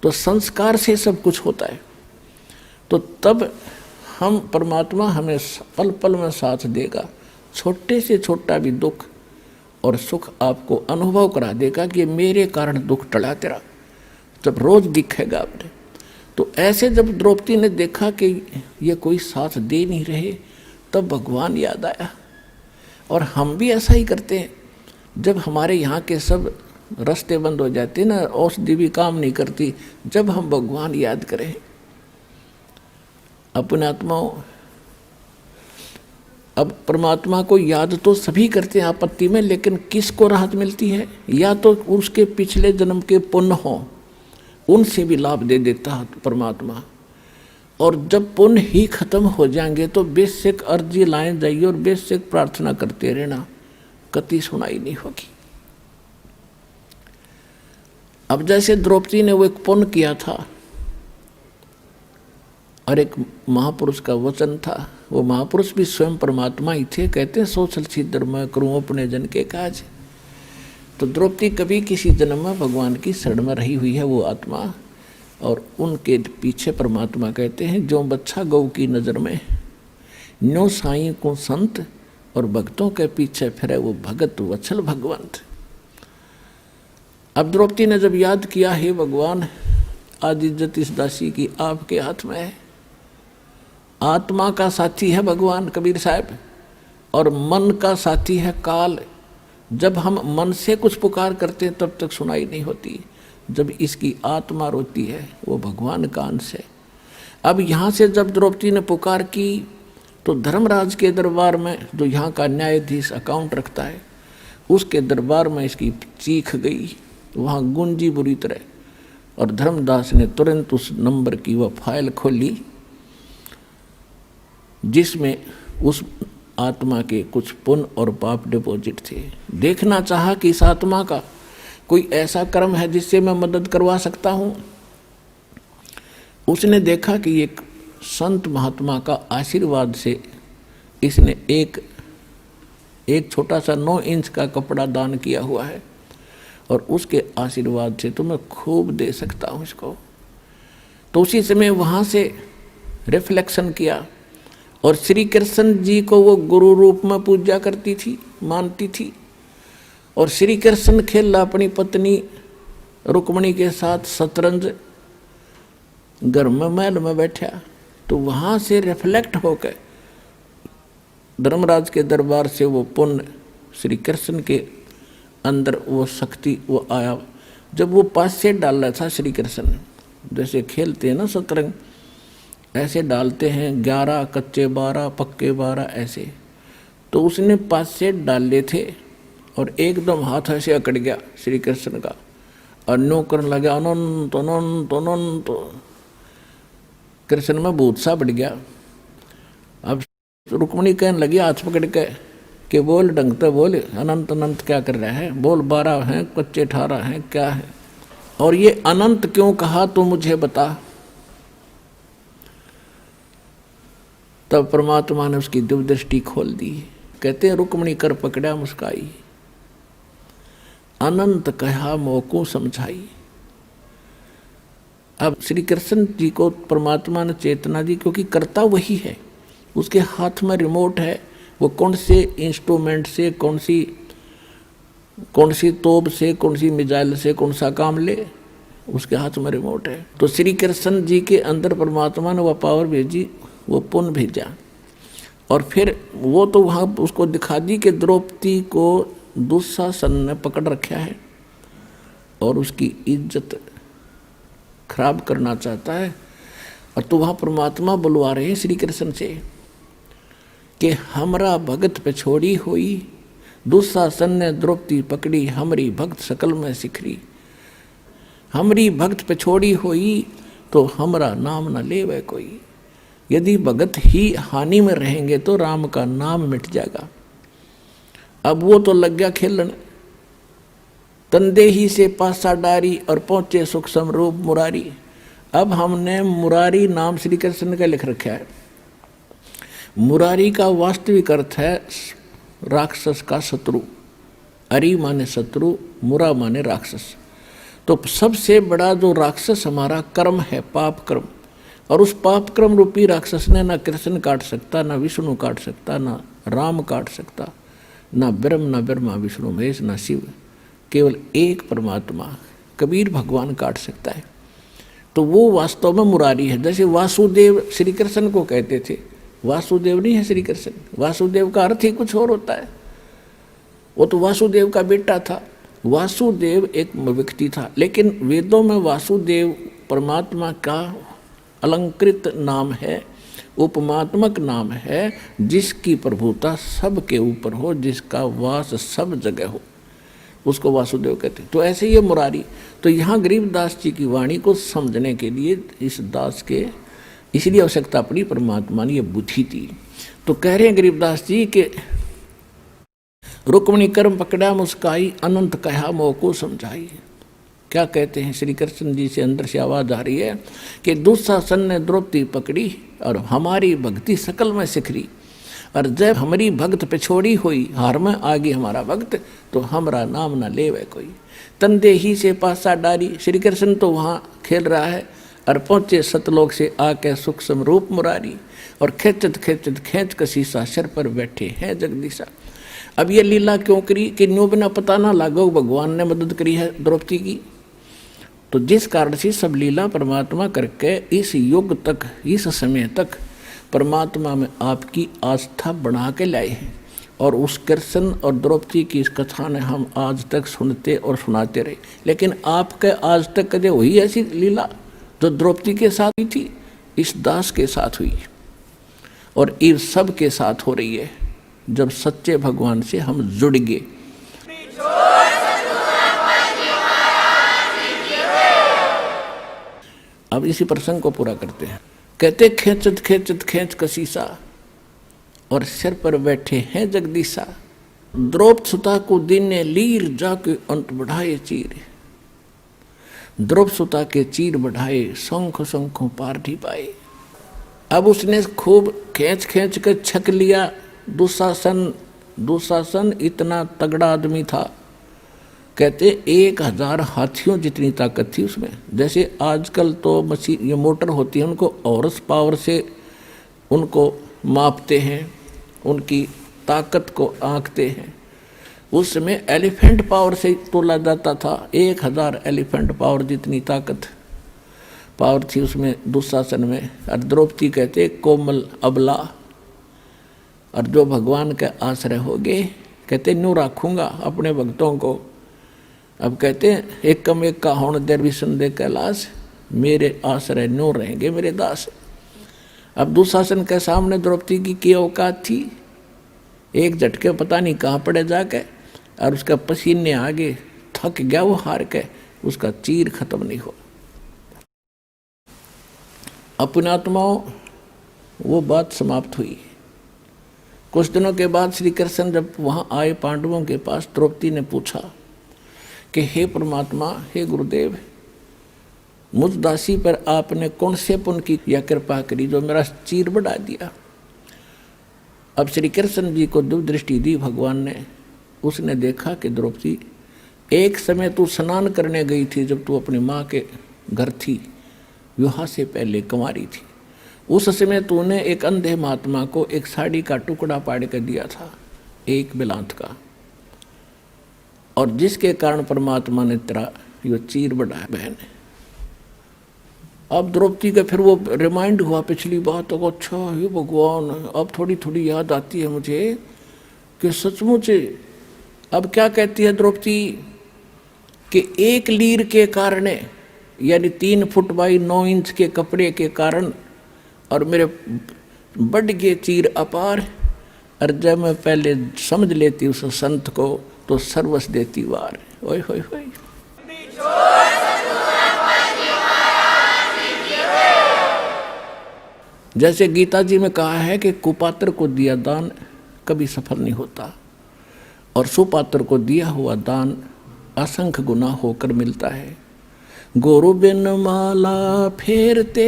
तो संस्कार से सब कुछ होता है। तो तब हम परमात्मा हमें पल पल में साथ देगा। छोटे से छोटा भी दुख और सुख आपको अनुभव करा देगा कि मेरे कारण दुख टला तेरा, जब रोज दिखेगा आपने। तो ऐसे जब द्रौपदी ने देखा कि ये कोई साथ दे नहीं रहे, तब भगवान याद आया। और हम भी ऐसा ही करते हैं, जब हमारे यहाँ के सब रास्ते बंद हो जाते ना, औषधि भी काम नहीं करती, जब हम भगवान याद करें अपने आत्माओं। अब परमात्मा को याद तो सभी करते हैं आपत्ति में, लेकिन किसको राहत मिलती है? या तो उसके पिछले जन्म के पुण्य हो, उनसे भी लाभ दे देता है परमात्मा। और जब पुण्य ही खत्म हो जाएंगे तो बेसिक अर्जी लाए जाइए और बेसिक प्रार्थना करते रहना, कति सुनाई नहीं होगी। अब जैसे द्रौपदी ने वो एक पुण्य किया था और एक महापुरुष का वचन था, वो महापुरुष भी स्वयं परमात्मा ही थे। कहते हैं सोचल सिद्धर मैं करूँ अपने जन के काज। तो द्रौपदी कभी किसी जन्म में भगवान की शरण में रही हुई है वो आत्मा, और उनके पीछे परमात्मा कहते हैं जो बच्चा गौ की नज़र में, न्यो साईं को संत, और भक्तों के पीछे फिरे वो भगत वत्सल भगवंत। अब द्रौपदी ने जब याद किया, हे भगवान आज इज्जत इस दासी की आपके हाथ में है। आत्मा का साथी है भगवान कबीर साहब, और मन का साथी है काल। जब हम मन से कुछ पुकार करते हैं तब तक सुनाई नहीं होती, जब इसकी आत्मा रोती है वो भगवान का अंश है। अब यहाँ से जब द्रौपदी ने पुकार की तो धर्मराज के दरबार में, जो यहाँ का न्यायाधीश अकाउंट रखता है, उसके दरबार में इसकी चीख गई, वहाँ गूंजी बुरी तरह। और धर्मदास ने तुरंत उस नंबर की वह फाइल खोली जिसमें उस आत्मा के कुछ पुण्य और पाप डिपॉजिट थे। देखना चाहा कि इस आत्मा का कोई ऐसा कर्म है जिससे मैं मदद करवा सकता हूँ। उसने देखा कि एक संत महात्मा का आशीर्वाद से इसने एक छोटा सा 9 इंच का कपड़ा दान किया हुआ है, और उसके आशीर्वाद से तो मैं खूब दे सकता हूँ इसको। तो उसी समय वहाँ से रिफ्लेक्शन किया, और श्री कृष्ण जी को वो गुरु रूप में पूजा करती थी, मानती थी। और श्री कृष्ण खेला अपनी पत्नी रुक्मणी के साथ शतरंज घर में महल में बैठा। तो वहाँ से रिफ्लेक्ट होकर धर्मराज के दरबार से वो पुण्य श्री कृष्ण के अंदर वो शक्ति वो आया। जब वो पास से डाल रहा था श्री कृष्ण, जैसे खेलते हैं ना शतरंज, ऐसे डालते हैं 11 कच्चे 12 पक्के 12 ऐसे, तो उसने 5 सेट डाले थे और एकदम हाथ ऐसे अकड़ गया श्री कृष्ण का, और नो करने लगा अनंत अनंत अनंत। कृष्ण में भूत सा बढ़ गया। अब रुक्मणी कहने लगी हाथ पकड़ के कि बोल ढंग से बोल, अनंत अनंत क्या कर रहा है, बोल 12 हैं कच्चे 18 हैं क्या है, और ये अनंत क्यों कहा तो मुझे बता। तब परमात्मा ने उसकी दिव्य दृष्टि खोल दी। कहते हैं रुक्मणी कर पकड़ा मुस्काई, अनंत कहा मोको समझाई। अब श्री कृष्ण जी को परमात्मा ने चेतना दी, क्योंकि करता वही है, उसके हाथ में रिमोट है। वो कौन से इंस्ट्रूमेंट से, कौन सी तोप से, कौन सी मिसाइल से कौन सा काम ले, उसके हाथ में रिमोट है। तो श्री कृष्ण जी के अंदर परमात्मा ने वह पावर भेजी, वो पुण्य भेजा, और फिर वो तो वहाँ उसको दिखा दी कि द्रौपदी को दुशासन ने पकड़ रखा है और उसकी इज्जत खराब करना चाहता है। और तो वहाँ परमात्मा बुलवा रहे हैं श्री कृष्ण से कि हमरा भगत पे छोड़ी हुई, दुशासन ने द्रौपदी पकड़ी, हमरी भक्त सकल में सिखरी। हमरी भक्त पे छोड़ी हुई तो हमरा नाम न लेवे कोई। यदि भगत ही हानि में रहेंगे तो राम का नाम मिट जाएगा। अब वो तो लग गया खेलन, तंदे ही से पासा डारी और पहुंचे सुख समरूप मुरारी। अब हमने मुरारी नाम श्री कृष्ण का लिख रखा है। मुरारी का वास्तविक अर्थ है राक्षस का शत्रु। अरि माने शत्रु, मुरा माने राक्षस। तो सबसे बड़ा जो राक्षस हमारा कर्म है, पाप कर्म, और उस पाप कर्म रूपी राक्षस ने ना कृष्ण काट सकता, ना विष्णु काट सकता, ना राम काट सकता, ना ब्रह्म, ना ब्रह्मा विष्णु महेश, ना शिव, केवल एक परमात्मा कबीर भगवान काट सकता है। तो वो वास्तव में मुरारी है। जैसे वासुदेव श्री कृष्ण को कहते थे, वासुदेव नहीं है श्री कृष्ण। वासुदेव का अर्थ ही कुछ और होता है। वो तो वासुदेव का बेटा था। वासुदेव एक व्यक्ति था, लेकिन वेदों में वासुदेव परमात्मा का अलंकृत नाम है, उपमात्मक नाम है, जिसकी प्रभुता सबके ऊपर हो, जिसका वास सब जगह हो, उसको वासुदेव कहते हैं। तो ऐसे ये मुरारी। तो यहाँ गरीबदास जी की वाणी को समझने के लिए इस दास के इसलिए आवश्यकता पड़ी, परमात्मा ने ये बुद्धि दी। तो कह रहे हैं गरीबदास जी के रुक्मणी कर्म पकड़ा मुस्काई, अनंत कहा मोह को समझाई। क्या कहते हैं श्री कृष्ण जी से अंदर से आवाज आ रही है कि दुशासन ने द्रौपदी पकड़ी और हमारी भक्ति सकल में सिखरी। और जब हमारी भक्त पे छोड़ी हुई, हार में आगे हमारा भक्त, तो हमारा नाम न लेवे कोई। तंदे ही से पासा डारी। श्री कृष्ण तो वहाँ खेल रहा है और पहुँचे सतलोक से आके सुख समरूप मुरारी। और खेचत खेचत खेच कसीसा सर पर बैठे हैं जगदीशा। अब ये लीला क्यों करी कि न्यू बिना पता ना लागो भगवान ने मदद करी है द्रौपदी की। तो जिस कारण से सब लीला परमात्मा करके इस युग तक, इस समय तक परमात्मा में आपकी आस्था बढ़ा के लाए हैं। और उस कृष्ण और द्रौपदी की इस कथा ने हम आज तक सुनते और सुनाते रहे। लेकिन आपके आज तक कदे हुई ऐसी लीला जो द्रौपदी के साथ हुई थी, इस दास के साथ हुई और इस सब के साथ हो रही है जब सच्चे भगवान से हम जुड़ गए। अब इसी प्रसंग को पूरा करते हैं। कहते खेचत खेचत खेच कसीसा और सिर पर बैठे हैं जगदीशा। द्रौपद सुता को दिन ने लीर जाके अंत बढ़ाए चीर। द्रौपद सुता के चीर बढ़ाए, शंख शंखों पार नहीं पाए। अब उसने खूब खींच खींच कर छक लिया। दुशासन इतना तगड़ा आदमी था, कहते 1000 हाथियों जितनी ताकत थी उसमें। जैसे आजकल तो मशीन ये मोटर होती है, उनको हॉर्स पावर से उनको मापते हैं, उनकी ताकत को आंकते हैं। उस समय एलिफेंट पावर से तोला जाता था। 1000 एलिफेंट पावर जितनी ताकत पावर थी उसमें दुशासन में। और द्रौपदी कहते कोमल अबला, और जो भगवान के आश्रय हो गए, कहते न्यू रखूँगा अपने भक्तों को। अब कहते हैं एक कम एक का होण देर भी संदेह कैलाश, मेरे आश्रय न्यू रहेंगे मेरे दास। अब दुशासन के सामने द्रौपदी की औकात थी। एक झटके पता नहीं कहाँ पड़े जाके, और उसका पसीने आगे थक गया वो हार के, उसका चीर खत्म नहीं हुआ। अपने आत्माओं वो बात समाप्त हुई। कुछ दिनों के बाद श्री कृष्ण जब वहाँ आए पांडवों के पास, द्रौपदी ने पूछा कि हे परमात्मा, हे गुरुदेव, मुझ दासी पर आपने कौन से पुण्य की या कृपा करी जो मेरा चीर बढ़ा दिया। अब श्री कृष्ण जी को दिव्य दृष्टि दी भगवान ने। उसने देखा कि द्रौपदी, एक समय तू स्नान करने गई थी जब तू अपनी माँ के घर थी, विवाह से पहले कुंवारी थी। उस समय तूने एक अंधे महात्मा को एक साड़ी का टुकड़ा पाड़ कर दिया था, एक बिलांत का, और जिसके कारण परमात्मा ने तेरा यो चीर बढ़ाया बहन। अब द्रौपदी का फिर वो रिमाइंड हुआ पिछली बात को, अच्छा हे भगवान, अब थोड़ी थोड़ी याद आती है मुझे कि सचमुच अब क्या कहती है द्रौपदी कि 1 लीर के कारण, यानी 3 फुट बाई 9 इंच के कपड़े के कारण, और मेरे बढ़ गए चीर अपार, और जब मैं पहले समझ लेती उस संत को तो सर्वस देती वार। ओए होए होए। जैसे गीता जी में कहा है कि कुपात्र को दिया दान कभी सफल नहीं होता, और सुपात्र को दिया हुआ दान असंख्य गुना होकर मिलता है। गुरु बिन माला फेरते,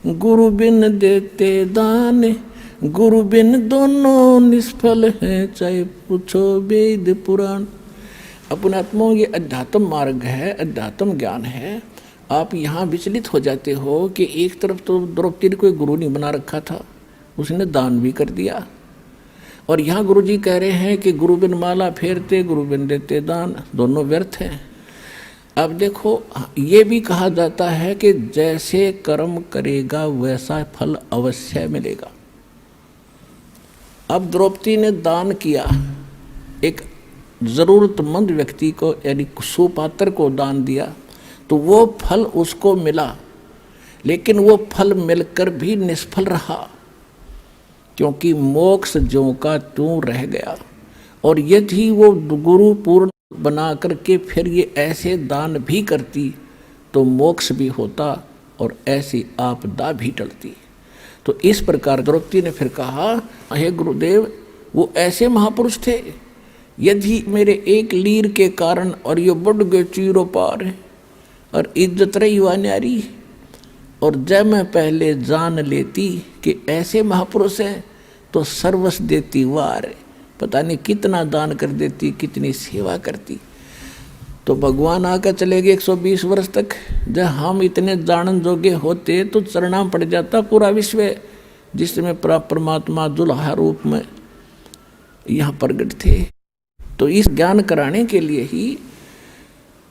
गुरु बिन देते दान, गुरु बिन दोनों निष्फल हैं, चाहे पूछो वेद पुराण। अपनात्मा ये अध्यात्म मार्ग है, अध्यात्म ज्ञान है। आप यहाँ विचलित हो जाते हो कि एक तरफ तो द्रौपदी ने कोई गुरु नहीं बना रखा था, उसने दान भी कर दिया, और यहाँ गुरु जी कह रहे हैं कि गुरु बिन माला फेरते, गुरु बिन देते दान, दोनों व्यर्थ हैं। अब देखो, ये भी कहा जाता है कि जैसे कर्म करेगा वैसा फल अवश्य मिलेगा। अब द्रौपदी ने दान किया, एक जरूरतमंद व्यक्ति को यानी सुपात्र को दान दिया, तो वो फल उसको मिला, लेकिन वो फल मिलकर भी निष्फल रहा, क्योंकि मोक्ष ज्यों का त्यों रह गया। और यदि वो गुरु पूर्ण बना करके फिर ये ऐसे दान भी करती तो मोक्ष भी होता और ऐसी आपदा भी टलती। तो इस प्रकार द्रौपदी ने फिर कहा, हे गुरुदेव, वो ऐसे महापुरुष थे, यदि मेरे 1 लीर के कारण और ये बढ़ गए चीरों पार और इज्जत रही हुआ न्यारी, और जब मैं पहले जान लेती कि ऐसे महापुरुष हैं तो सर्वस देती वार, पता नहीं कितना दान कर देती, कितनी सेवा करती। तो भगवान आकर चले गए 120 वर्ष तक। जब हम इतने जानन जोगे होते तो चरना पड़ जाता पूरा विश्व, जिसमें परमात्मा दुल्हा रूप में यहाँ प्रगट थे। तो इस ज्ञान कराने के लिए ही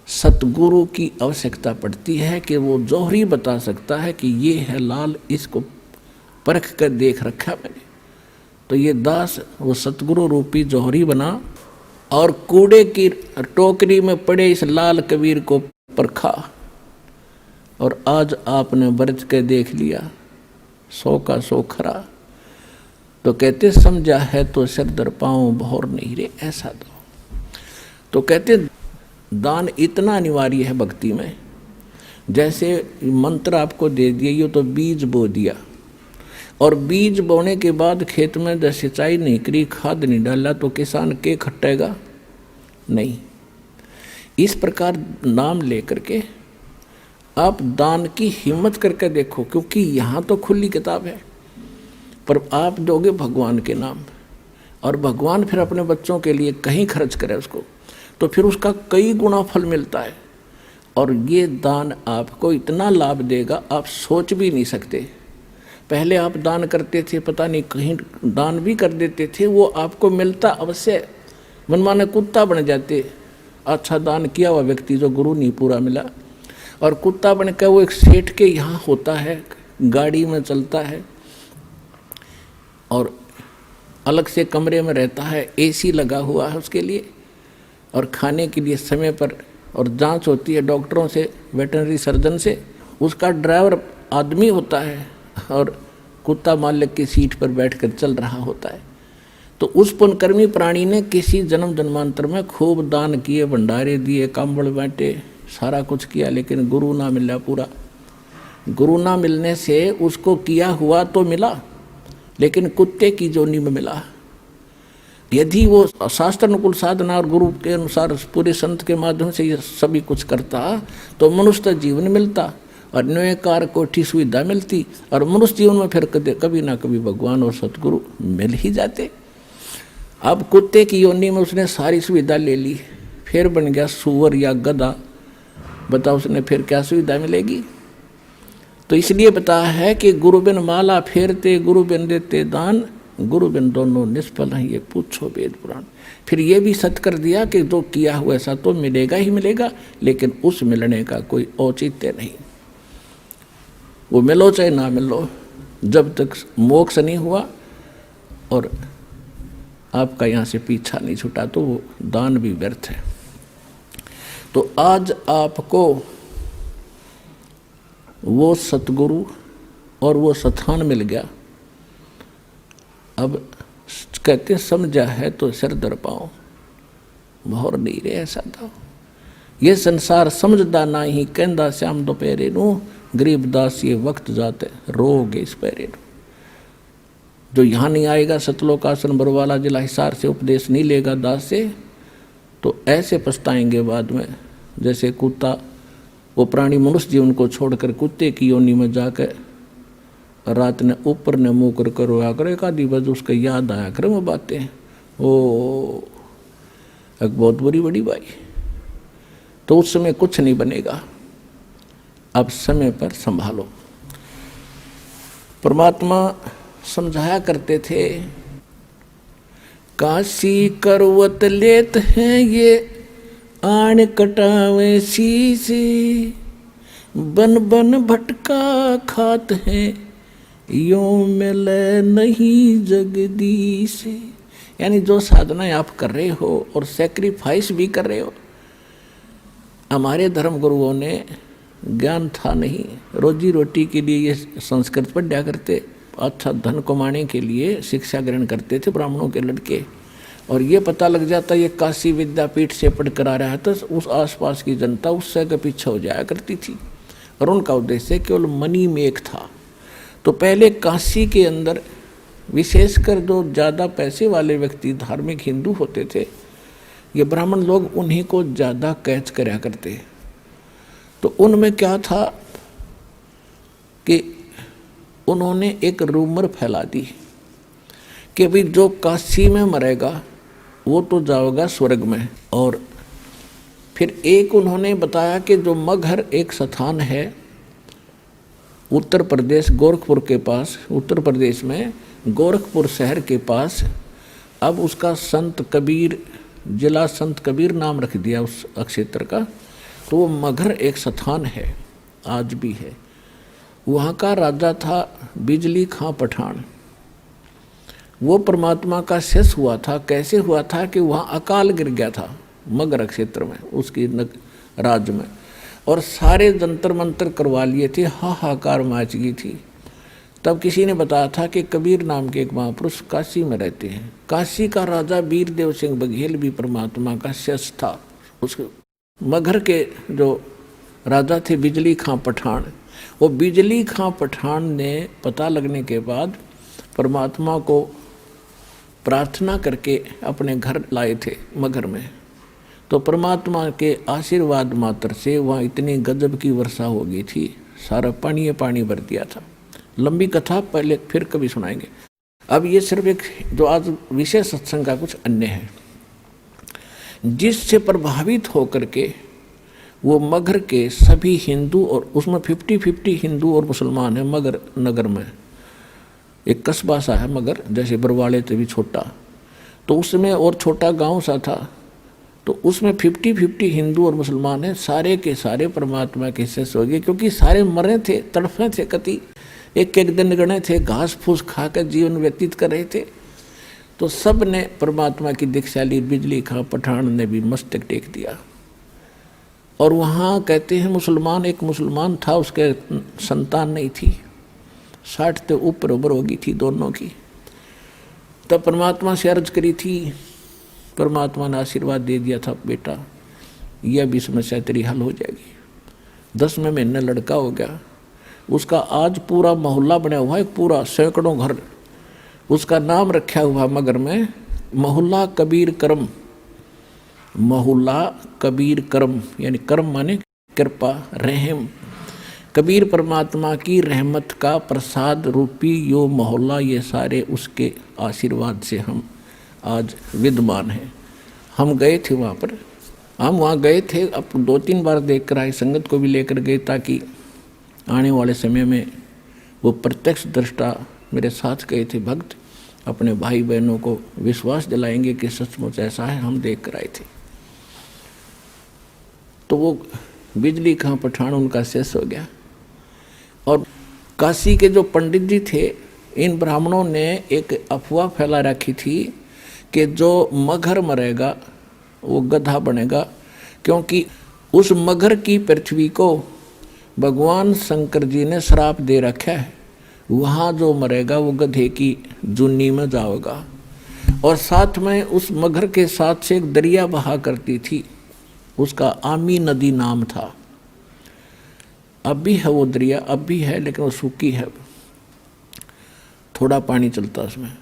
सतगुरु की आवश्यकता पड़ती है कि वो जौहरी बता सकता है कि ये है लाल, इसको परख कर देख रखा मैंने। तो ये दास वो सतगुरु रूपी जौहरी बना और कूड़े की टोकरी में पड़े इस लाल कबीर को परखा, और आज आपने बरत के देख लिया 100 का 100 खरा। तो कहते समझा है तो सिर दर पाँव भौर नहीं रे ऐसा दो। तो कहते दान इतना अनिवार्य है भक्ति में, जैसे मंत्र आपको दे दिया, ये तो बीज बो दिया, और बीज बोने के बाद खेत में जब सिंचाई नहीं करी, खाद नहीं डाला, तो किसान के खट्टेगा नहीं। इस प्रकार नाम लेकर के आप दान की हिम्मत करके देखो, क्योंकि यहाँ तो खुली किताब है, पर आप दोगे भगवान के नाम, और भगवान फिर अपने बच्चों के लिए कहीं खर्च करे उसको, तो फिर उसका कई गुना फल मिलता है। और ये दान आपको इतना लाभ देगा आप सोच भी नहीं सकते। पहले आप दान करते थे, पता नहीं कहीं दान भी कर देते थे, वो आपको मिलता अवश्य, मनमाने कुत्ता बन जाते। अच्छा दान किया हुआ व्यक्ति जो गुरु नहीं पूरा मिला, और कुत्ता बन कर वो एक सेठ के यहाँ होता है, गाड़ी में चलता है और अलग से कमरे में रहता है, एसी लगा हुआ है उसके लिए, और खाने के लिए समय पर, और जांच होती है डॉक्टरों से, वेटरनरी सर्जन से। उसका ड्राइवर आदमी होता है और कुत्ता मालिक की सीट पर बैठकर चल रहा होता है। तो उस पुण्यकर्मी प्राणी ने किसी जन्म जन्मांतर में खूब दान किए, भंडारे दिए, कंबल बांटे, सारा कुछ किया, लेकिन गुरु ना मिला पूरा। गुरु ना मिलने से उसको किया हुआ तो मिला, लेकिन कुत्ते की जोनी में मिला। यदि वो शास्त्र अनुकूल साधना और गुरु के अनुसार पूरे संत के माध्यम से ये सभी कुछ करता तो मनुष्य जीवन मिलता, और न्यायकार कोठी सुविधा मिलती, और मनुष्य जीवन में फिर कभी ना कभी भगवान और सतगुरु मिल ही जाते। अब कुत्ते की योनि में उसने सारी सुविधा ले ली, फिर बन गया सुअर या गधा, बताओ उसने फिर क्या सुविधा मिलेगी। तो इसलिए बताया है कि गुरु बिन माला फेरते, गुरु बिन देते दान, गुरु बिन दोनों निष्फल हैं, ये पूछो वेद पुराण। फिर ये भी सत्य कर दिया कि जो किया हुआ ऐसा तो मिलेगा ही मिलेगा, लेकिन उस मिलने का कोई औचित्य नहीं। वो मिलो चाहे ना मिलो, जब तक मोक्ष नहीं हुआ और आपका यहाँ से पीछा नहीं छूटा तो वो दान भी व्यर्थ है। तो आज आपको वो सतगुरु और वो स्थान मिल गया। अब कहते समझा है तो सिर दर पाओ, मोहर नहीं रे ऐसा था। ये संसार समझदा ना ही कहंदा श्याम दोपहरे नू, गरीबदास ये वक्त जाते रोगे इस पैरे नू। जो यहाँ नहीं आएगा सतलोक आसन बरवाला जिला हिसार से उपदेश नहीं लेगा दास से, तो ऐसे पछताएंगे बाद में जैसे कुत्ता, वो प्राणी मनुष्य जीवन को छोड़कर कुत्ते की योनि में जाकर रात ने ऊपर ने मुँह कर रोया करे, एक आधी बज उसको याद आया करे वो बातें, वो एक बहुत बुरी बड़ी बाई। तो उस समय कुछ नहीं बनेगा, अब समय पर संभालो। परमात्मा समझाया करते थे, काशी करवत लेत हैं ये आण कटावे शीशे, बन बन भटका खात हैं यों मिले नहीं जगदीश। यानी जो साधना आप कर रहे हो और सेक्रीफाइस भी कर रहे हो, हमारे धर्म गुरुओं ने ज्ञान था नहीं, रोजी रोटी के लिए ये संस्कृत पढ़ा करते, अच्छा धन कमाने के लिए शिक्षा ग्रहण करते थे ब्राह्मणों के लड़के, और ये पता लग जाता ये काशी विद्यापीठ से पढ़ कर आ रहा है तो उस आसपास की जनता उससे के पीछे हो जाया करती थी, और उनका उद्देश्य केवल मनी मेक था। तो पहले काशी के अंदर विशेषकर जो ज़्यादा पैसे वाले व्यक्ति धार्मिक हिंदू होते थे, ये ब्राह्मण लोग उन्हीं को ज़्यादा कैच कराया करते। तो उनमें क्या था कि उन्होंने एक रूमर फैला दी कि भाई जो काशी में मरेगा वो तो जाएगा स्वर्ग में। और फिर एक उन्होंने बताया कि जो मगहर एक स्थान है उत्तर प्रदेश गोरखपुर के पास, उत्तर प्रदेश में गोरखपुर शहर के पास, अब उसका संत कबीर, जिला संत कबीर नाम रख दिया उस क्षेत्र का। तो वो मगहर एक स्थान है, आज भी है। वहाँ का राजा था बिजली खां पठान। वो परमात्मा का शेष हुआ था। कैसे हुआ था कि वहाँ अकाल गिर गया था मगहर क्षेत्र में, उसकी राज्य में, और सारे जंतर मंतर करवा लिए थे, हाहाकार मच गई थी। तब किसी ने बताया था कि कबीर नाम के एक महापुरुष काशी में रहते हैं। काशी का राजा वीरदेव सिंह बघेल भी परमात्मा का शेष था। उसके मगहर के जो राजा थे बिजली खां पठान, वो बिजली खां पठान ने पता लगने के बाद परमात्मा को प्रार्थना करके अपने घर लाए थे मगहर में। तो परमात्मा के आशीर्वाद मात्र से वहाँ इतनी गजब की वर्षा हो गई थी, सारा पानी पानी भर दिया था। लंबी कथा पहले फिर कभी सुनाएंगे। अब ये सिर्फ एक जो आज विशेष सत्संग का कुछ अन्य है, जिससे प्रभावित होकर के वो मगहर के सभी हिंदू, और उसमें 50-50 हिंदू और मुसलमान है मगहर नगर में। एक कस्बा सा है मगहर, जैसे बरवाले से भी छोटा, तो उसमें और छोटा गांव सा था। तो उसमें 50-50 हिंदू और मुसलमान हैं, सारे के सारे परमात्मा के शेष हो गए, क्योंकि सारे मरे थे, तड़फे थे, कति एक एक दिन गणे थे, घास फूस खाकर जीवन व्यतीत कर रहे थे। तो सब ने परमात्मा की दीक्षा ली। बिजली खां पठान ने भी मस्तक टेक दिया। और वहाँ कहते हैं मुसलमान, एक मुसलमान था, उसके संतान नहीं थी, 60 से ऊपर उम्र होगी थी दोनों की। तब परमात्मा से अर्ज करी थी, परमात्मा ने आशीर्वाद दे दिया था, बेटा यह भी समस्या तेरी हल हो जाएगी। 10वें महीने लड़का हो गया। उसका आज पूरा मोहल्ला बना हुआ है, पूरा सैकड़ों घर। उसका नाम रखा हुआ मगहर में मोहल्ला कबीर करम। मोहल्ला कबीर करम, यानी करम माने कृपा, रहम। कबीर परमात्मा की रहमत का प्रसाद रूपी यो मोहल्ला, ये सारे उसके आशीर्वाद से हम आज विद्यमान हैं। हम गए थे वहाँ पर, हम वहाँ गए थे, अब 2-3 बार देख कर आए, संगत को भी लेकर गए, ताकि आने वाले समय में वो प्रत्यक्ष दृष्टा मेरे साथ गए थे भक्त, अपने भाई बहनों को विश्वास दिलाएंगे कि सचमुच ऐसा है, हम देख कर आए थे। तो वो बिजली खां पठान उनका शेष हो गया। और काशी के जो पंडित जी थे, इन ब्राह्मणों ने एक अफवाह फैला रखी थी कि जो मगर मरेगा वो गधा बनेगा, क्योंकि उस मगर की पृथ्वी को भगवान शंकर जी ने श्राप दे रखा है। वहाँ जो मरेगा वो गधे की जुन्नी में जाएगा। और साथ में उस मगर के साथ से एक दरिया बहा करती थी, उसका आमी नदी नाम था। अब भी है वो दरिया, अब भी है, लेकिन वो सूखी है, थोड़ा पानी चलता उसमें।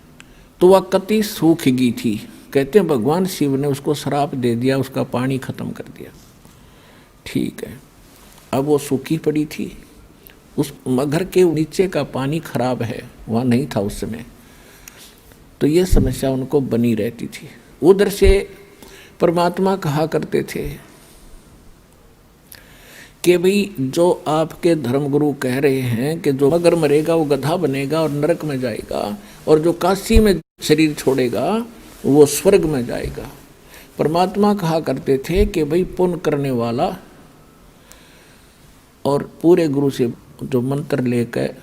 तो वह कति सूख गई थी। कहते हैं भगवान शिव ने उसको श्राप दे दिया, उसका पानी खत्म कर दिया। ठीक है, अब वो सूखी पड़ी थी। उस मगर के नीचे का पानी खराब है, वहाँ नहीं था उस समय। तो ये समस्या उनको बनी रहती थी। उधर से परमात्मा कहा करते थे कि भाई जो आपके धर्मगुरु कह रहे हैं कि जो मगर मरेगा वो गधा बनेगा और नरक में जाएगा, और जो काशी में शरीर छोड़ेगा वो स्वर्ग में जाएगा। परमात्मा कहा करते थे कि भाई पुण्य करने वाला और पूरे गुरु से जो मंत्र लेकर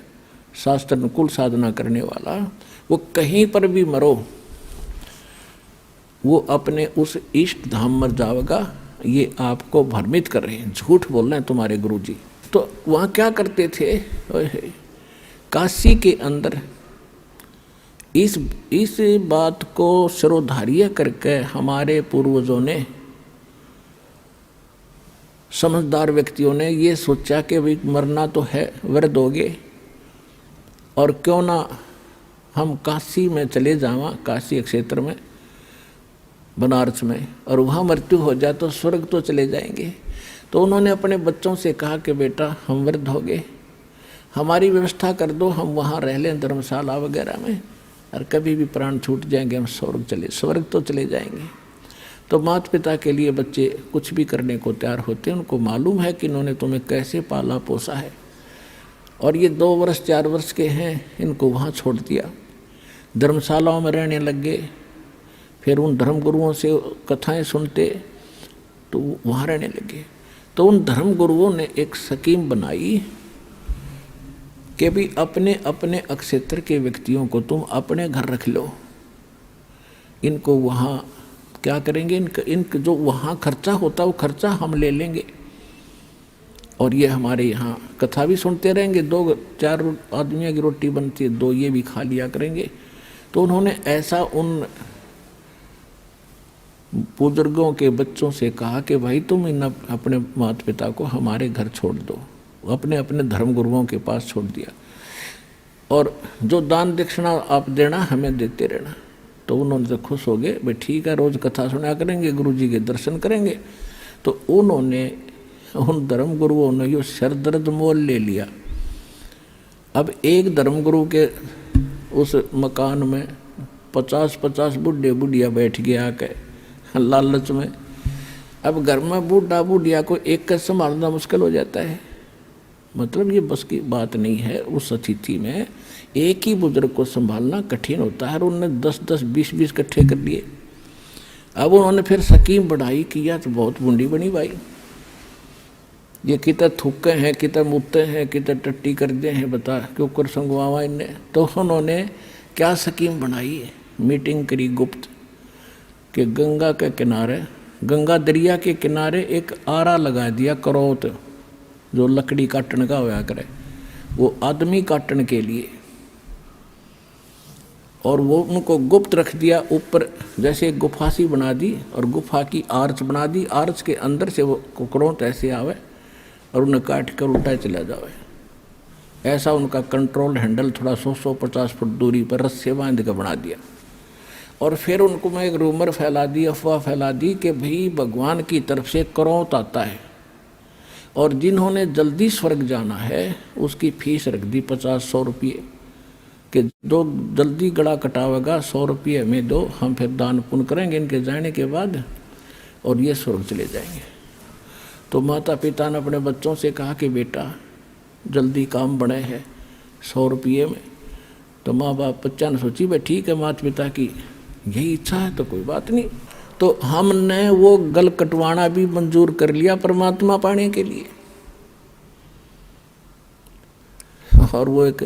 शास्त्र अनुकूल साधना करने वाला, वो कहीं पर भी मरो वो अपने उस इष्ट धाम में जाएगा। ये आपको भ्रमित कर रहे हैं, झूठ बोल रहे हैं तुम्हारे गुरुजी। तो वहाँ क्या करते थे, काशी के अंदर इस बात को सिरोधार्य करके हमारे पूर्वजों ने, समझदार व्यक्तियों ने ये सोचा कि भाई मरना तो है, वृद्ध हो गए, और क्यों ना हम काशी में चले जावा, काशी क्षेत्र में, बनारस में, और वहाँ मृत्यु हो जाए तो स्वर्ग तो चले जाएंगे। तो उन्होंने अपने बच्चों से कहा कि बेटा हम वृद्ध हो गए, हमारी व्यवस्था कर दो, हम वहाँ रह लें धर्मशाला वगैरह में, और कभी भी प्राण छूट जाएंगे हम स्वर्ग तो चले जाएंगे। तो माता पिता के लिए बच्चे कुछ भी करने को तैयार होते हैं। उनको मालूम है कि इन्होंने तुम्हें कैसे पाला पोसा है, और ये 2 वर्ष 4 वर्ष के हैं, इनको वहाँ छोड़ दिया। धर्मशालाओं में रहने लग गए, फिर उन धर्मगुरुओं से कथाएं सुनते तो वहाँ रहने लगे। तो उन धर्मगुरुओं ने एक स्कीम बनाई कि भी अपने अपने अक्षेत्र के व्यक्तियों को तुम अपने घर रख लो, इनको वहाँ क्या करेंगे, इनका जो वहाँ खर्चा होता वो खर्चा हम ले लेंगे, और ये हमारे यहाँ कथा भी सुनते रहेंगे। 2-4 आदमियों की रोटी बनती है, 2 ये भी खा लिया करेंगे। तो उन्होंने ऐसा उन बुजुर्गों के बच्चों से कहा कि भाई तुम इन अपने माता पिता को हमारे घर छोड़ दो, अपने अपने धर्मगुरुओं के पास छोड़ दिया, और जो दान दक्षिणा आप देना हमें देते रहना। तो उन्होंने तो खुश हो गए, भाई ठीक है, रोज़ कथा सुना करेंगे, गुरुजी के दर्शन करेंगे। तो उन्होंने उन धर्मगुरुओं ने यो सरदर्द मोल ले लिया। अब एक धर्मगुरु के उस मकान में 50-50 बुढ़े बुढ़िया बैठ गया आके लालच में। अब घर में बूढ़ा बुढ़िया को एक का संभालना मुश्किल हो जाता है, मतलब ये बस की बात नहीं है। उस अतिथि में एक ही बुजुर्ग को संभालना कठिन होता है, और उन्होंने 10-10 20-20 इकट्ठे कर लिए। अब उन्होंने फिर स्कीम बढ़ाई कि यार तो बहुत बूढ़ी बनी भाई, ये कितना थूके हैं, कितना मुत्ते हैं, कितना टट्टी कर दे हैं, बता क्यों कर संगवावा इनने। तो उन्होंने क्या स्कीम बनाई, मीटिंग करी गुप्त कि गंगा के किनारे, गंगा दरिया के किनारे एक आरा लगा दिया, करौत जो लकड़ी काटने का होया करे, वो आदमी काटने के लिए, और वो उनको गुप्त रख दिया। ऊपर जैसे एक गुफा सी बना दी, और गुफा की आर्च बना दी, आर्च के अंदर से वो करौत ऐसे आवे और उन्हें काट कर उल्टा चला जावे। ऐसा उनका कंट्रोल हैंडल थोड़ा 100-150 फुट दूरी पर रस्से बांध कर बना दिया। और फिर उनको मैं एक रूमर फैला दी, अफवाह फैला दी कि भाई भगवान की तरफ से करौत आता है, और जिन्होंने जल्दी स्वर्ग जाना है उसकी फीस रख दी 50-100 रुपये, कि जो जल्दी गड़ा कटावेगा 100 रुपये हमें दो, हम फिर दान पुण्य करेंगे इनके जाने के बाद, और ये स्वर्ग चले जाएंगे। तो माता पिता ने अपने बच्चों से कहा कि बेटा जल्दी काम बने है 100 रुपये में। तो माँ बाप बच्चा ने सोची भाई ठीक है, माता पिता की यही इच्छा है तो कोई बात नहीं। तो हमने वो गल कटवाना भी मंजूर कर लिया परमात्मा पाने के लिए। और वो एक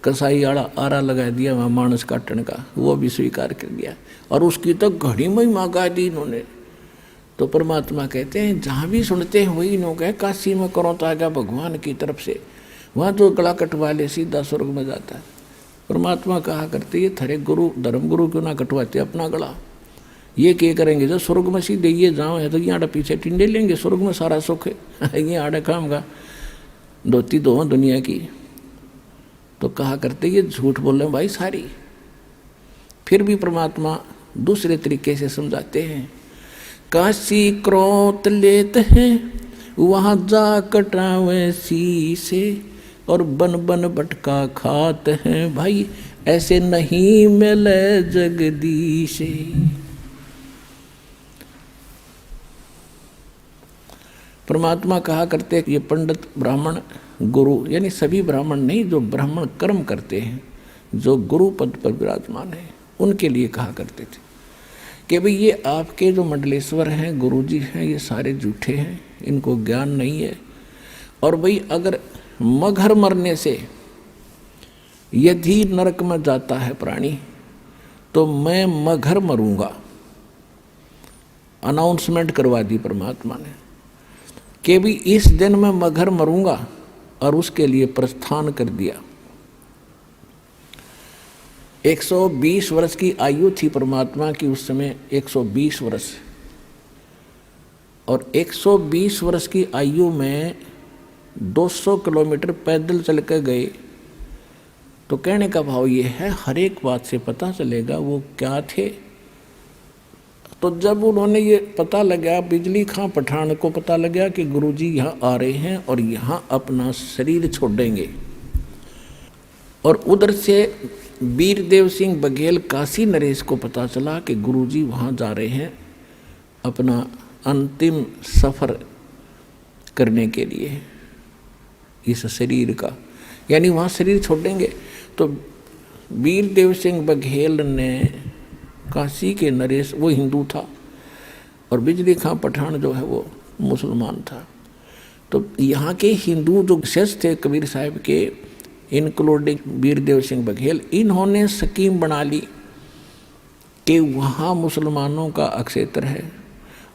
कसाई आड़ा आरा लगा दिया वहाँ मानस काटने का, वो भी स्वीकार कर दिया और उसकी तो घड़ी में ही मांगा दी इन्होंने। तो परमात्मा कहते हैं जहाँ भी सुनते हैं वही इन्हों कहे काशी में करो तो आगा भगवान की तरफ से, वहाँ तो गला कटवा ले सीधा स्वर्ग में जाता है। परमात्मा कहा करते ये थरे गुरु धर्म गुरु क्यों ना कटवाते अपना गला, ये क्या करेंगे जब स्वर्ग में सीधे ये जाओ है तो ये आड़ा पीछे टिंडे लेंगे, स्वर्ग में सारा सुख है ये आड़ा काम का धोती दो दुनिया की। तो कहा करते ये झूठ बोल रहे भाई सारी। फिर भी परमात्मा दूसरे तरीके से समझाते हैं, काशी क्रोत लेते हैं वहाँ जा कटावे शीशे और बन बन भटका खाते हैं भाई ऐसे नहीं मिले जगदीशे। परमात्मा कहा करते ये पंडित ब्राह्मण गुरु यानी सभी ब्राह्मण नहीं, जो ब्राह्मण कर्म करते हैं, जो गुरु पद पर विराजमान है, उनके लिए कहा करते थे कि भाई ये आपके जो मंडलेश्वर हैं गुरुजी हैं ये सारे झूठे हैं, इनको ज्ञान नहीं है। और भाई अगर मगर मरने से यदि नरक में जाता है प्राणी तो मैं मगर मरूंगा, अनाउंसमेंट करवा दी परमात्मा ने कि भी इस दिन मैं मगर मरूंगा और उसके लिए प्रस्थान कर दिया। 120 वर्ष की आयु थी परमात्मा की उस समय, 120 वर्ष। और 120 वर्ष की आयु में 200 किलोमीटर पैदल चल कर गए। तो कहने का भाव ये है हर एक बात से पता चलेगा वो क्या थे। तो जब उन्होंने ये पता लगा, बिजली खां पठान को पता लगा कि गुरुजी यहाँ आ रहे हैं और यहाँ अपना शरीर छोड़ेंगे, और उधर से वीरदेव सिंह बघेल काशी नरेश को पता चला कि गुरुजी वहाँ जा रहे हैं अपना अंतिम सफ़र करने के लिए इस शरीर का, यानी वहाँ शरीर छोड़ेंगे। तो वीरदेव सिंह बघेल ने काशी के नरेश, वो हिंदू था, और बिजली खां पठान जो है वो मुसलमान था। तो यहाँ के हिंदू जो शिष्य थे कबीर साहब के, इंक्लूडिंग वीरदेव सिंह बघेल, इन्होंने स्कीम बना ली कि वहाँ मुसलमानों का अक्षेत्र है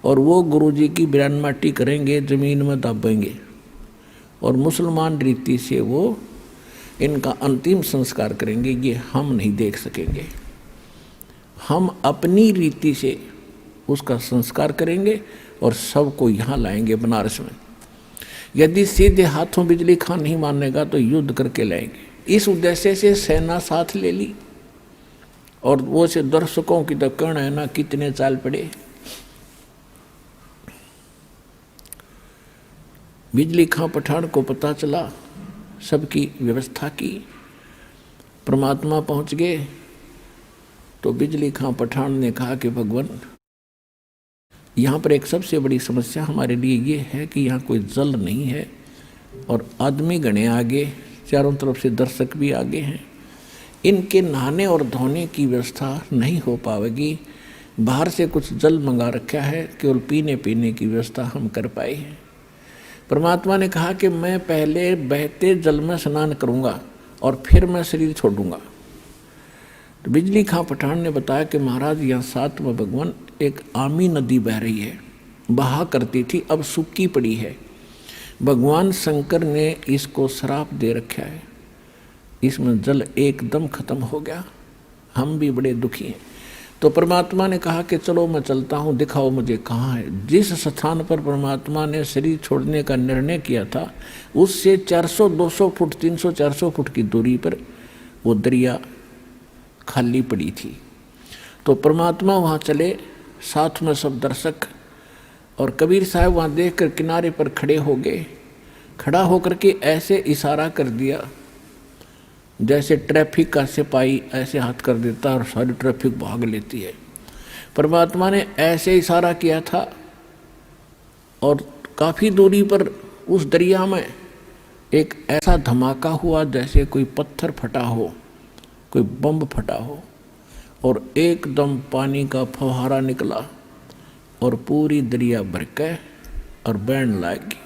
और वो गुरुजी की बिरान माटी करेंगे, ज़मीन में दबेंगे और मुसलमान रीति से वो इनका अंतिम संस्कार करेंगे। ये हम नहीं देख सकेंगे, हम अपनी रीति से उसका संस्कार करेंगे और सबको यहाँ लाएंगे बनारस में। यदि सीधे हाथों बिजली खां नहीं मानेगा तो युद्ध करके लाएंगे। इस उद्देश्य से सेना साथ ले ली और वो से दर्शकों की तो कहना है ना कितने चाल पड़े। बिजली खां पठान को पता चला, सबकी व्यवस्था की, परमात्मा पहुँच गए। तो बिजली खां पठान ने कहा कि भगवान यहाँ पर एक सबसे बड़ी समस्या हमारे लिए ये है कि यहाँ कोई जल नहीं है और आदमी गणे आगे, चारों तरफ से दर्शक भी आगे हैं, इनके नहाने और धोने की व्यवस्था नहीं हो पाएगी। बाहर से कुछ जल मंगा रखा है, केवल पीने की व्यवस्था हम कर पाए हैं। परमात्मा ने कहा कि मैं पहले बहते जल में स्नान करूँगा और फिर मैं शरीर छोड़ूंगा। तो बिजली खां पठान ने बताया कि महाराज यहाँ साथ में भगवान एक आमी नदी बह रही है, बहा करती थी, अब सूखी पड़ी है। भगवान शंकर ने इसको श्राप दे रखा है, इसमें जल एकदम खत्म हो गया, हम भी बड़े दुखी हैं। तो परमात्मा ने कहा कि चलो मैं चलता हूँ, दिखाओ मुझे कहाँ है। जिस स्थान पर परमात्मा ने शरीर छोड़ने का निर्णय किया था उससे 400-200 फुट 300-400 फुट की दूरी पर वो दरिया खाली पड़ी थी। तो परमात्मा वहाँ चले, साथ में सब दर्शक, और कबीर साहब वहाँ देखकर किनारे पर खड़े हो गए। खड़ा होकर के ऐसे इशारा कर दिया जैसे ट्रैफिक का सिपाही ऐसे हाथ कर देता और सारी ट्रैफिक भाग लेती है। परमात्मा ने ऐसे इशारा किया था और काफ़ी दूरी पर उस दरिया में एक ऐसा धमाका हुआ जैसे कोई पत्थर फटा हो, कोई बम फटा हो, और एकदम पानी का फव्वारा निकला और पूरी दरिया भर के और बहने लगी।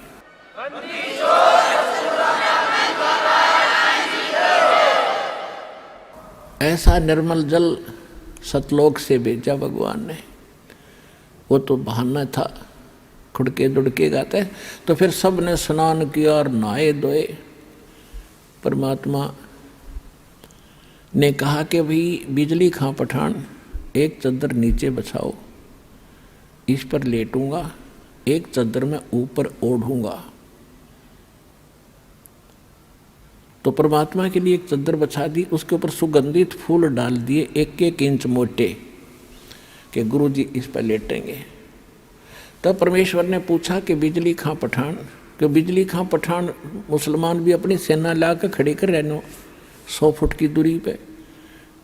ऐसा निर्मल जल सतलोक से भेजा भगवान ने। वो तो बहाना था, खुड़के दुड़के गाते। तो फिर सब ने स्नान किया और नहाए धोए। परमात्मा ने कहा कि भाई बिजली खां पठान, एक चद्दर नीचे बछाओ, इस पर लेटूंगा, एक चद्दर में ऊपर ओढ़ूंगा। तो परमात्मा के लिए एक चद्दर बछा दी, उसके ऊपर सुगंधित फूल डाल दिए 1-1 इंच मोटे, कि गुरु जी इस पर लेटेंगे। तब परमेश्वर ने पूछा कि बिजली खां पठान, कि बिजली खां पठान मुसलमान भी अपनी सेना ला कर खड़ी कर रहने 100 फुट की दूरी पे,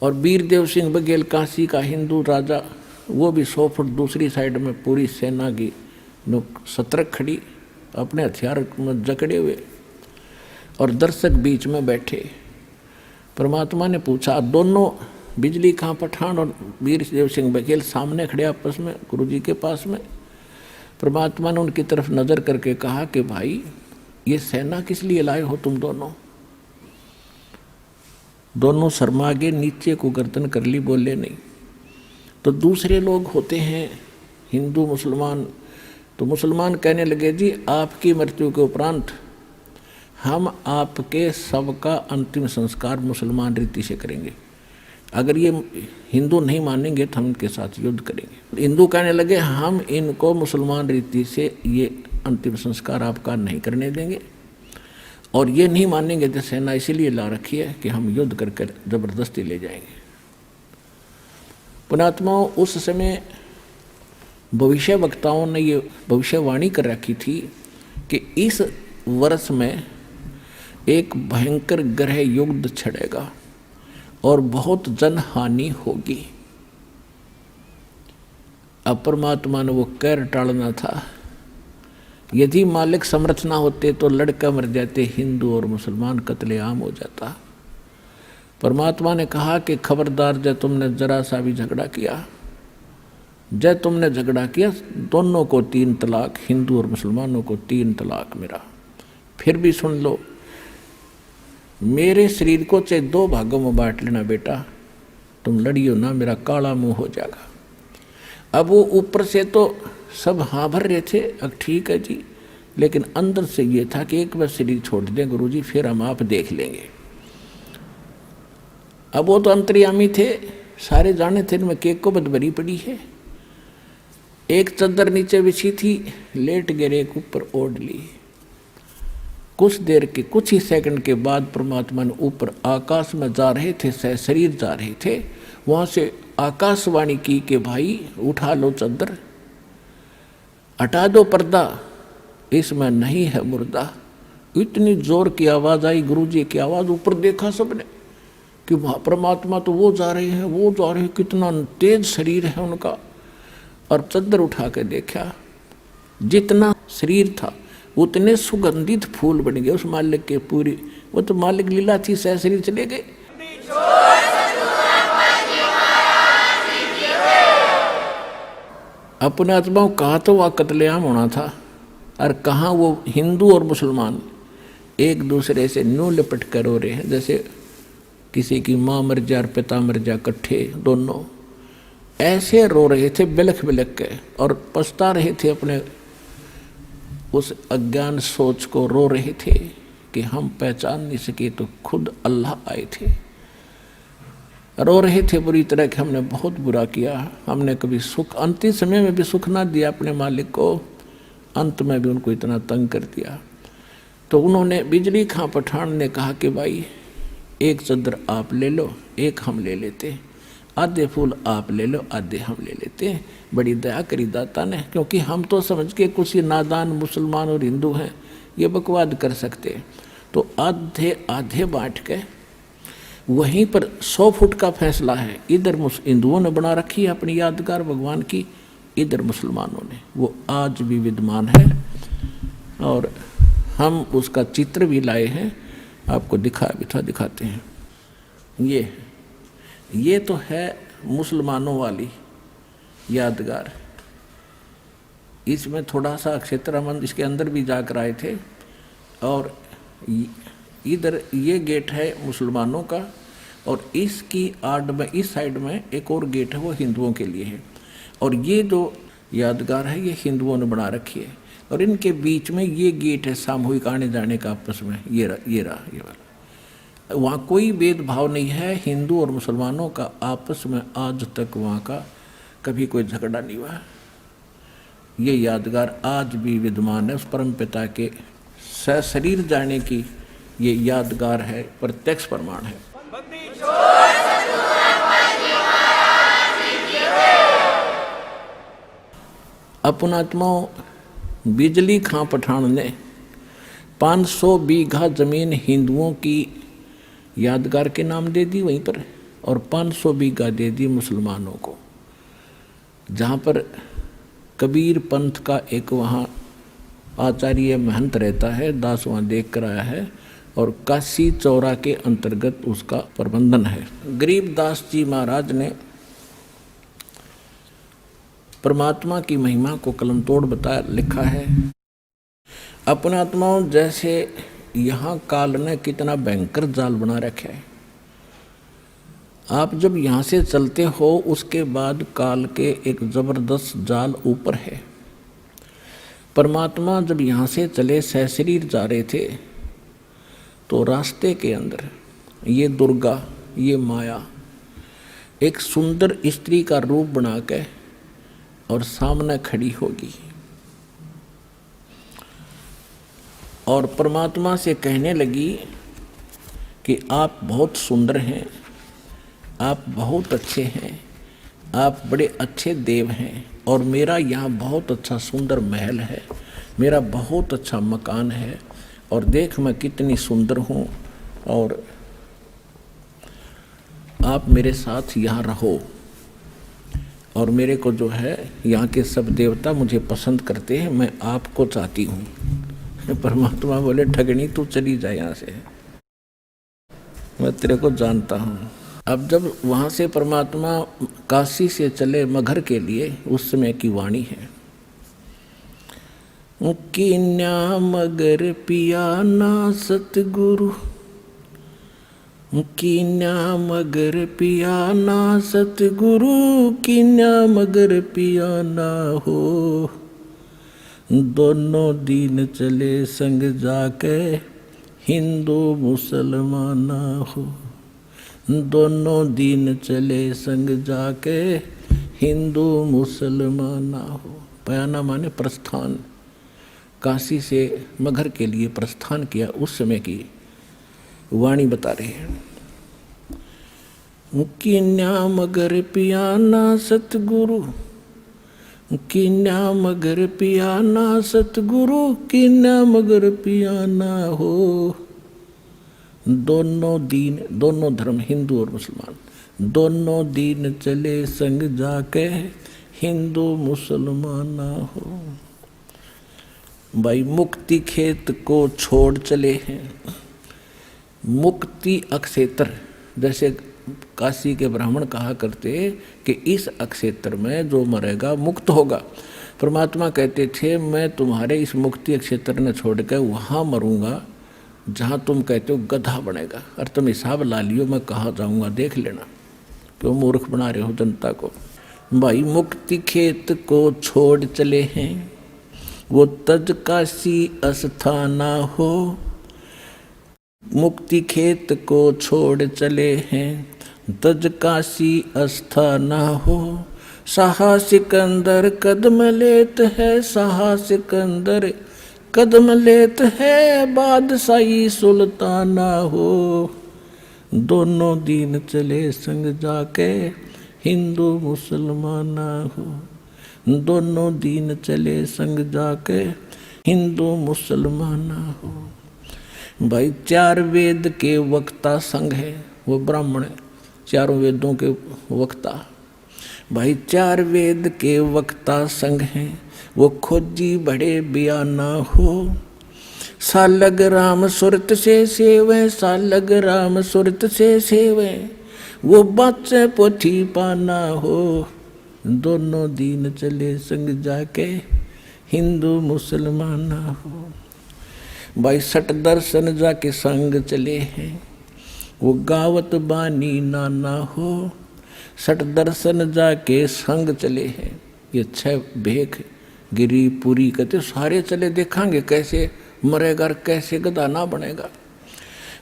और वीरदेव सिंह बघेल काशी का हिंदू राजा, वो भी 100 फुट दूसरी साइड में पूरी सेना की सतर्क खड़ी अपने हथियार में जकड़े हुए, और दर्शक बीच में बैठे। परमात्मा ने पूछा, दोनों बिजली खां पठान और वीरदेव सिंह बघेल सामने खड़े आपस में गुरु जी के पास में। परमात्मा ने उनकी तरफ नजर करके कहा कि भाई ये सेना किस लिए लाए हो तुम दोनों? दोनों शर्मा गए, नीचे को गर्दन कर ली, बोले नहीं। तो दूसरे लोग होते हैं हिंदू मुसलमान, तो मुसलमान कहने लगे जी आपकी मृत्यु के उपरांत हम आपके शव का अंतिम संस्कार मुसलमान रीति से करेंगे, अगर ये हिंदू नहीं मानेंगे तो हम इनके साथ युद्ध करेंगे। हिंदू कहने लगे हम इनको मुसलमान रीति से ये अंतिम संस्कार आपका नहीं करने देंगे, और ये नहीं मानेंगे तो सेना इसीलिए ला रखी है कि हम युद्ध करके जबरदस्ती ले जाएंगे। पुणात्माओं, उस समय भविष्य वक्ताओं ने ये भविष्यवाणी कर रखी थी कि इस वर्ष में एक भयंकर ग्रह युद्ध छिड़ेगा और बहुत जनहानि होगी। अब परमात्मा ने वो कहर टालना था। यदि मालिक समर्थ ना होते तो लड़का मर जाते, हिंदू और मुसलमान कत्लेआम हो जाता। परमात्मा ने कहा कि खबरदार, जब तुमने जरा सा भी झगड़ा किया, जब तुमने झगड़ा किया, दोनों को 3 तलाक, हिंदू और मुसलमानों को 3 तलाक मेरा। फिर भी सुन लो, मेरे शरीर को चाहे 2 भागों में बांट लेना बेटा, तुम लड़ियो ना, मेरा काला मुंह हो जाएगा। अब वो ऊपर से तो सब हाँ भर रहे थे, अब ठीक है जी, लेकिन अंदर से ये था कि एक बार शरीर छोड़ दें गुरुजी, फिर हम आप देख लेंगे। अब वो तो अंतर्यामी थे, सारे जाने थे इनमें केक को बदबरी पड़ी है। एक चद्दर नीचे बिछी थी, लेट गिरे, एक ऊपर ओढ़ ली। कुछ देर के, कुछ ही सेकंड के बाद परमात्मा ने ऊपर आकाश में जा रहे थे, शरीर जा रहे थे, वहां से आकाशवाणी की कि भाई उठा लो चद्दर, हटा दो पर्दा, इसमें नहीं है मुर्दा। इतनी जोर की आवाज आई, गुरुजी की आवाज। ऊपर देखा सबने कि परमात्मा तो वो जा रहे हैं, वो जा रहे हैं, कितना तेज शरीर है उनका। और चद्दर उठा के देखा, जितना शरीर था उतने सुगंधित फूल बन गए उस मालिक के पूरी। वो तो मालिक लीला थी, सह शरीर चले गए। अपने आत्माओं, कहा तो वह कत्लेआम होना था, और कहाँ वो हिंदू और मुसलमान एक दूसरे से न्यू लिपट कर रो रहे हैं, जैसे किसी की माँ मर जा और पिता मर जा इकट्ठे, दोनों ऐसे रो रहे थे बिलख बिलख के, और पछता रहे थे अपने उस अज्ञान सोच को, रो रहे थे कि हम पहचान नहीं सके तो खुद अल्लाह आए थे। रो रहे थे बुरी तरह कि हमने बहुत बुरा किया, हमने कभी सुख, अंतिम समय में भी सुख ना दिया अपने मालिक को, अंत में भी उनको इतना तंग कर दिया। तो उन्होंने, बिजली खां पठान ने कहा कि भाई एक चद्दर आप ले लो, एक हम ले लेते, आधे फूल आप ले लो, आधे हम ले लेते हैं। बड़ी दया करी दाता ने, क्योंकि हम तो समझ के कुछ ही नादान मुसलमान और हिंदू हैं, ये बकवाद कर सकते। तो आधे आधे बांट के वहीं पर 100 फुट का फैसला है। इधर हिंदुओं ने बना रखी है अपनी यादगार भगवान की, इधर मुसलमानों ने, वो आज भी विद्यमान है, और हम उसका चित्र भी लाए हैं, आपको दिखाते हैं। ये तो है मुसलमानों वाली यादगार। इसमें थोड़ा सा क्षेत्रामंद इसके अंदर भी जाकर आए थे, और इधर ये गेट है मुसलमानों का, और इसकी आड़ में इस साइड में एक और गेट है, वो हिंदुओं के लिए है। और ये जो यादगार है ये हिंदुओं ने बना रखी है, और इनके बीच में ये गेट है सामूहिक आने जाने का आपस में, ये वाला। वहाँ कोई भेदभाव नहीं है, हिंदू और मुसलमानों का आपस में आज तक वहाँ का कभी कोई झगड़ा नहीं हुआ। ये यादगार आज भी विद्यमान है, उस परम पिता के सशरीर जाने की ये यादगार है, प्रत्यक्ष प्रमाण है। अपनात्माओं, बिजली खां पठान ने 500 बीघा जमीन हिंदुओं की यादगार के नाम दे दी वहीं पर, और 500 बीघा दे दी मुसलमानों को। जहाँ पर कबीर पंथ का एक वहाँ आचार्य महंत रहता है, दास वहाँ देख कर आया है, और काशी चौरा के अंतर्गत उसका प्रबंधन है। गरीबदास जी महाराज ने परमात्मा की महिमा को कलम तोड़ बताया, लिखा है, अपने आत्माओं जैसे यहाँ काल ने कितना भयंकर जाल बना रखा है। आप जब यहाँ से चलते हो उसके बाद काल के एक जबरदस्त जाल ऊपर है। परमात्मा जब यहाँ से चले सशरीर जा रहे थे तो रास्ते के अंदर ये दुर्गा, ये माया एक सुंदर स्त्री का रूप बना के और सामने खड़ी होगी, और परमात्मा से कहने लगी कि आप बहुत सुंदर हैं, आप बहुत अच्छे हैं, आप बड़े अच्छे देव हैं, और मेरा यहाँ बहुत अच्छा सुंदर महल है, मेरा बहुत अच्छा मकान है, और देख मैं कितनी सुंदर हूँ, और आप मेरे साथ यहाँ रहो। और मेरे को जो है यहाँ के सब देवता मुझे पसंद करते हैं, मैं आपको चाहती हूँ। परमात्मा बोले, ठगनी तू चली जाए यहाँ से, मैं तेरे को जानता हूँ। अब जब वहाँ से परमात्मा काशी से चले मगहर के लिए, उस समय की वाणी है, कीन्या मगर पिया ना सतगुरु, कीन्या मगर पिया ना सतगुरु, कीन्या मगर पिया ना हो, दोनों दीन चले संग जाके हिंदू मुसलमान हो, दोनों दीन चले संग जाके हिंदू मुसलमान हो। पयाना माने प्रस्थान, काशी से मगहर के लिए प्रस्थान किया, उस समय की वाणी बता रहे हैं। कीन्या मगर पियाना सतगुरु, कीन्या मगर पियाना सतगुरु, कीन्या मगर पियाना हो, दोनों दीन, दोनों धर्म हिंदू और मुसलमान, दोनों दीन चले संग जाके हिंदू मुसलमान हो। भाई मुक्ति खेत को छोड़ चले हैं, मुक्ति अक्षेत्र, जैसे काशी के ब्राह्मण कहा करते कि इस अक्षेत्र में जो मरेगा मुक्त होगा। परमात्मा कहते थे, मैं तुम्हारे इस मुक्ति क्षेत्र ने छोड़कर वहाँ मरूंगा जहाँ तुम कहते हो गधा बनेगा, और तुम हिसाब ला लियो मैं कहाँ जाऊँगा, देख लेना, क्यों मूर्ख बना रहे हो जनता को। भाई मुक्ति खेत को छोड़ चले हैं, वो तज काशी अस्थाना हो, मुक्ति खेत को छोड़ चले हैं, तज काशी अस्थाना हो, साहा सिकंदर कदम लेत है, साहा सिकंदर कदम लेत है, बादशाही सुल्ताना हो, दोनों दीन चले संग जाके हिंदू मुसलमान हो, दोनों दीन चले संग जाके हिंदू मुसलमान हो। भाई चार वेद के वक्ता संघ है, वो ब्राह्मण है, चारों वेदों के वक्ता। भाई चार वेद के वक्ता संघ हैं, वो खोजी बड़े बयाना हो, सालग राम सुरत से सेवे, सालग राम सुरत से सेवे, वो बाचे पोथी पाना हो, दोनों दीन चले संग जाके हिंदू मुसलमान हो। भाई सट दर्शन जाके संग चले हैं, वो गावत बानी नाना हो, सट दर्शन जाके संग चले हैं। ये 6 भेख गिरी पूरी कहते सारे चले, देखांगे कैसे मरेगा कैसे गधा ना बनेगा।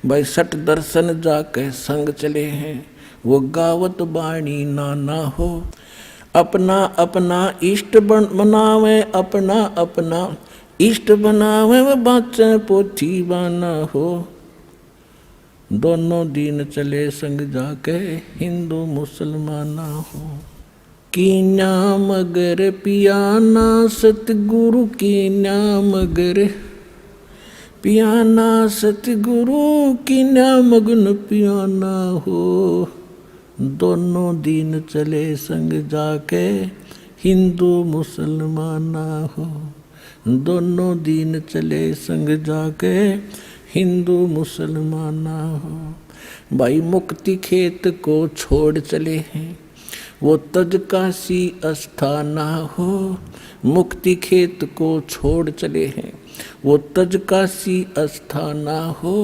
भाई सट दर्शन जाके संग चले हैं, वो गावत बाणी नाना हो, अपना अपना इष्ट बनावे, अपना अपना इष्ट बनावे, वो बाँचे पोथी बाना हो। दोनों दिन चले संग जाके, हिंदू मुसलमाना हो। कीन्या मगर पियाना सतगुरु, कीन्या मगर पियाना सतगुरु, कीन्या मगन पियाना हो। दोनों दिन चले संग जाके, हिंदू मुसलमाना हो। दोनों दिन चले संग जाके, हिंदू मुसलमाना हो। भाई मुक्ति खेत को छोड़ चले हैं, वो तज काशी अस्थाना हो। मुक्ति खेत को छोड़ चले हैं, वो तज काशी अस्थाना हो।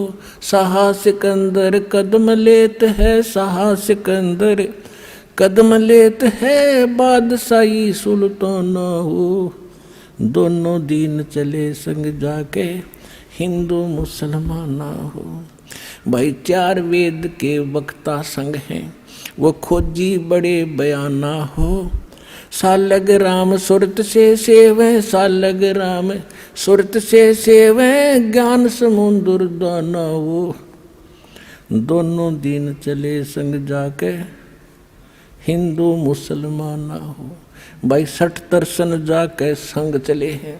शाह सिकंदर कदम लेत है, शाह सिकंदर कदम लेत है, बादशाही सुल्ताना हो। दोनों दिन चले संग जाके, हिंदू मुसलमाना हो। भाई 4 वेद के वक्ता संग हैं, वो खोजी बड़े बयाना हो। सालग राम सुरत से सेवे, सालग राम सुरत से सेवे, ज्ञान समुद्र दाना हो। दोनों दिन चले संग जाके, हिंदू मुसलमाना हो। भाई 60 दर्शन जाके संग चले हैं,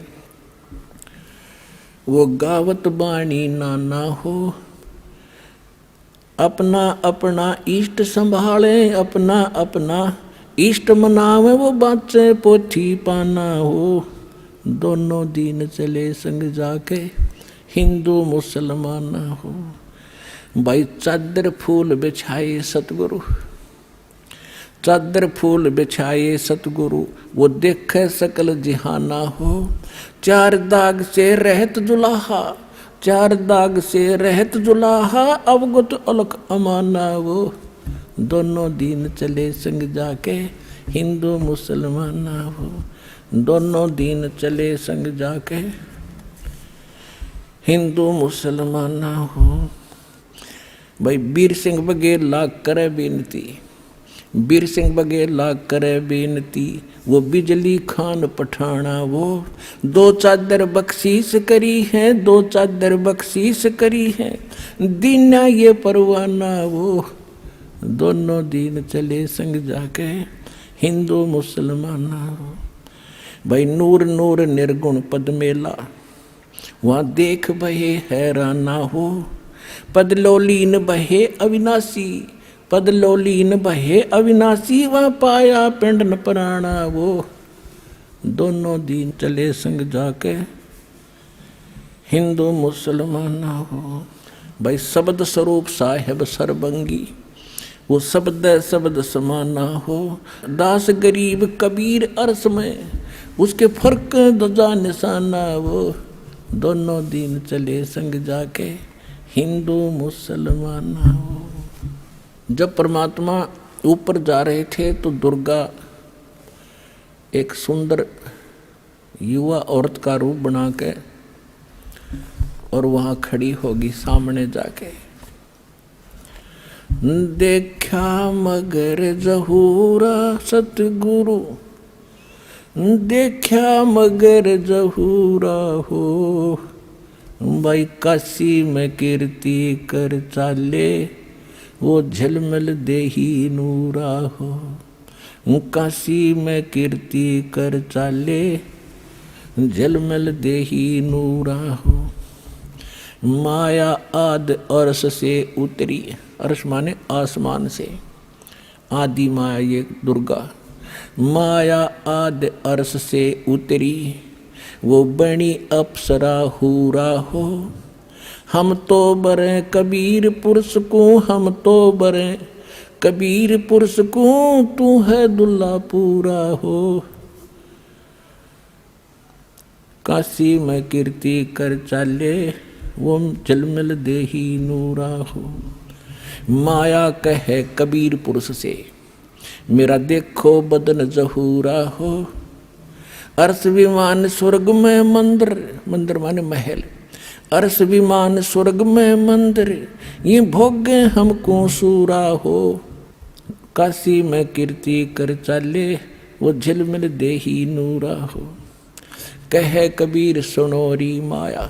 वो गावत बाणी नाना हो। अपना अपना इष्ट संभाले, अपना अपना इष्ट मनावे, वो बाँचे पोथी पाना हो। दोनों दिन चले संग जाके, हिंदू मुसलमाना हो। भाई चादर फूल बिछाए सतगुरु, चादर फूल बिछाए सतगुरु, वो देखे सकल जिहाना हो। 4 दाग से रहत जुलाहा, 4 दाग से रहत जुलाहा, अवगत अलख अमाना वो। दोनों दिन चले संग जाके, हिंदू मुसलमाना हो। दोनों दिन चले संग जाके, हिंदू मुसलमाना हो। भाई वीर सिंह बघेल लाग करे बेनती, वीर सिंह बघेल लाग करे बेनती, वो बिजली खान पठाना वो। 2 चादर बख्शीश करी है, 2 चादर बख्शीश करी है, दीना ये परवाना वो। दोनों दिन चले संग जाके, हिंदू मुसलमाना हो। भाई नूर नूर निर्गुण पद मेला, वहाँ देख बहे हैराना हो। पदलोलीन बहे अविनाशी, पदलोलीन बहे अविनाशी, वहाँ पाया पिंड न प्राणा वो। दोनों दिन चले संग जाके, हिंदू मुसलमाना हो। भाई शब्द स्वरूप साहेब सरबंगी, वो शब्द शब्द समाना हो। दास गरीब कबीर अरस में, उसके फर्क दजा निशाना वो। दोनों दिन चले संग जाके, हिंदू मुसलमाना हो। जब परमात्मा ऊपर जा रहे थे तो दुर्गा एक सुंदर युवा औरत का रूप बना के और वहाँ खड़ी होगी सामने जाके। देखा मगर जहूरा सतगुरु, देखा मगर जहूरा हो। भाई काशी में कीर्ति कर चाले, वो झलमल देही नूरा हो। काशी में कीर्ति कर चाले, झलमल देही नूरा हो। माया आद अरस से उतरी, अरस माने आसमान से, आदि माया ये दुर्गा। माया आद अरस से उतरी, वो बनी अप्सरा हूरा हो। हम तो बरे कबीर पुरुष को, हम तो बरे कबीर पुरुष को, तू है दुल्ला पूरा हो। काशी में कीर्ति कर चाले, वो झलमल देही नूरा हो। माया कहे कबीर पुरुष से, मेरा देखो बदन जहूरा हो। अर्श विमान स्वर्ग में मंदिर, मंदिर माने महल, अर्श विमान स्वर्ग में मंदिर, ये भोगे हमको सूरा हो। काशी में कीर्ति कर चाले, वो झिलमिल देही नूरा हो। कहे कबीर सुनोरी माया,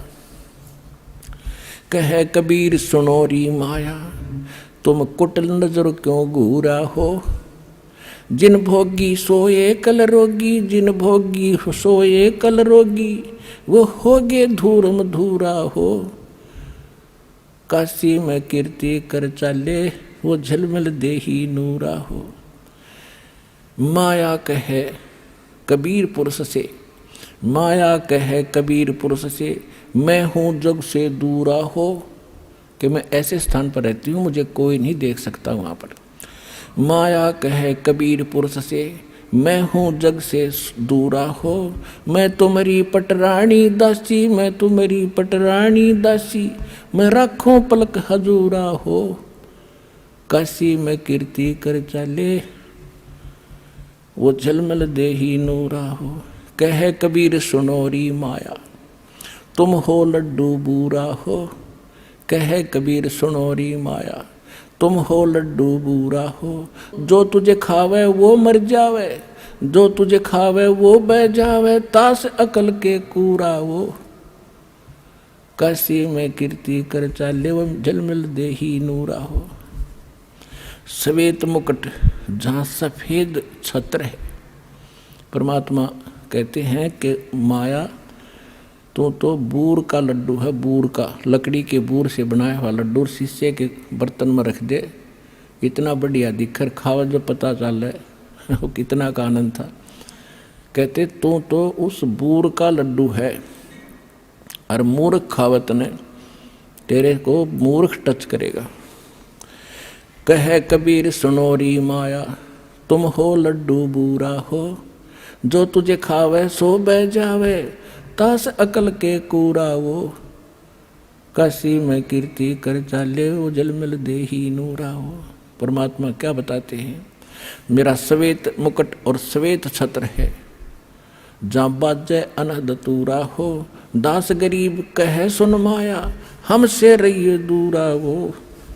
कहे कबीर सुनोरी माया, तुम कुटिल नजर क्यों घूरा हो। जिन भोगी सोए कल रोगी, जिन भोगी सोए कल रोगी, वो होगे धूरम धूरा हो। काशी में कीर्ति कर चाले, वो झलमल देही नूरा हो। माया कहे कबीर पुरुष से, माया कहे कबीर पुरुष से, मैं हूँ जग से दूरा हो। कि मैं ऐसे स्थान पर रहती हूँ, मुझे कोई नहीं देख सकता वहाँ पर। माया कहे कबीर पुरुष से, मैं हूँ जग से दूरा हो। मैं तुम्हारी पटरानी दासी, मैं तुम्हारी पटरानी दासी, मैं राखों पलक हजूरा हो। काशी में कीर्ति कर चाले, वो झलमल देही नूरा हो। कहे कबीर सुनोरी माया, तुम हो लड्डू बूरा हो। कहे कबीर सुनोरी माया, तुम हो लड्डू बूरा हो। जो तुझे खावे वो मर जावे, जो तुझे खावे वो बह जावे, तास अकल के कूरा वो। काशी में कीर्ति कर चाले, वो झलमिल देही नूरा हो। श्वेत मुकुट जहाँ सफेद छत्र है, परमात्मा कहते हैं कि माया तो बूर का लड्डू है, बूर का, लकड़ी के बूर से बनाया हुआ लड्डू, शीशे के बर्तन में रख दे, इतना बढ़िया दिखकर खावा जो पता चल रहा है कितना का आनंद था। कहते तो उस बूर का लड्डू है, और मूर्ख खावत ने तेरे को मूर्ख टच करेगा। कहे कबीर सुनोरी माया, तुम हो लड्डू बूरा हो। जो तुझे खावे सो बह जावे, तास अकल के कूरा वो। काशी में कीर्ति कर चाले, वो जलमल देही नूरा हो। परमात्मा क्या बताते हैं, मेरा श्वेत मुकुट और श्वेत छत्र है, जहाँ बाजे अनहद तूरा हो। दास गरीब कहे सुन माया, हमसे रहिए दूरा वो।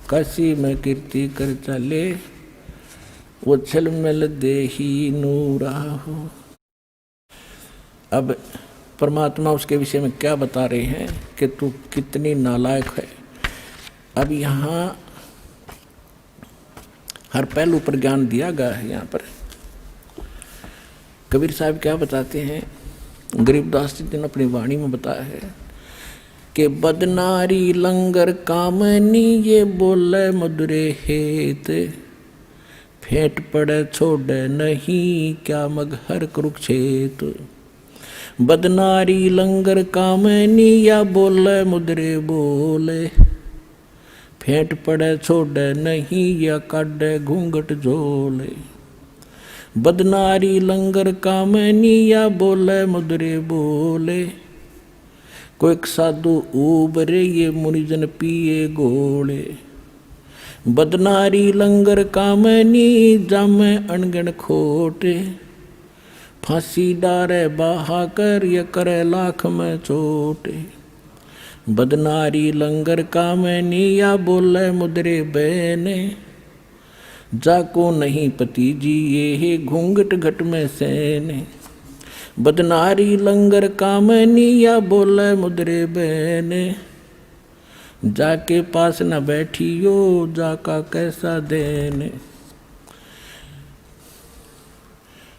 काशी में कीर्ति कर चाले, वो झलमल देही नूरा हो। अब परमात्मा उसके विषय में क्या बता रहे हैं कि तू कितनी नालायक है। अब यहाँ हर पहलू पर ज्ञान दिया गया है। यहाँ पर कबीर साहब क्या बताते हैं, गरीबदास जी ने अपनी वाणी में बताया है कि बदनारी लंगर कामनी, ये बोले मधुरे हेत। फेंट पड़े छोड़े नहीं, क्या मगहर कुरुक्षेत्र। बदनारी लंगर कामनी, या बोले मुद्रे बोले। फेंट पड़े छोड़े नहीं, या काटे घूंघट झोले। बदनारी लंगर कामनी, या बोले मुद्रे बोले। कोई साधु उबरे, ये मुनिजन पिए गोले। बदनारी लंगर कामनी, जामे अनगण खोटे। फांसी डारे बाहा कर, ये करे लाख में चोटे। बदनारी लंगर कामनी, या बोले मुद्रे बहने। जाको नहीं पति जी, ये घूंघट घट में सेने। बदनारी लंगर कामनी, या बोले मुद्रे बहने। जाके पास न बैठियो, जाका कैसा देने।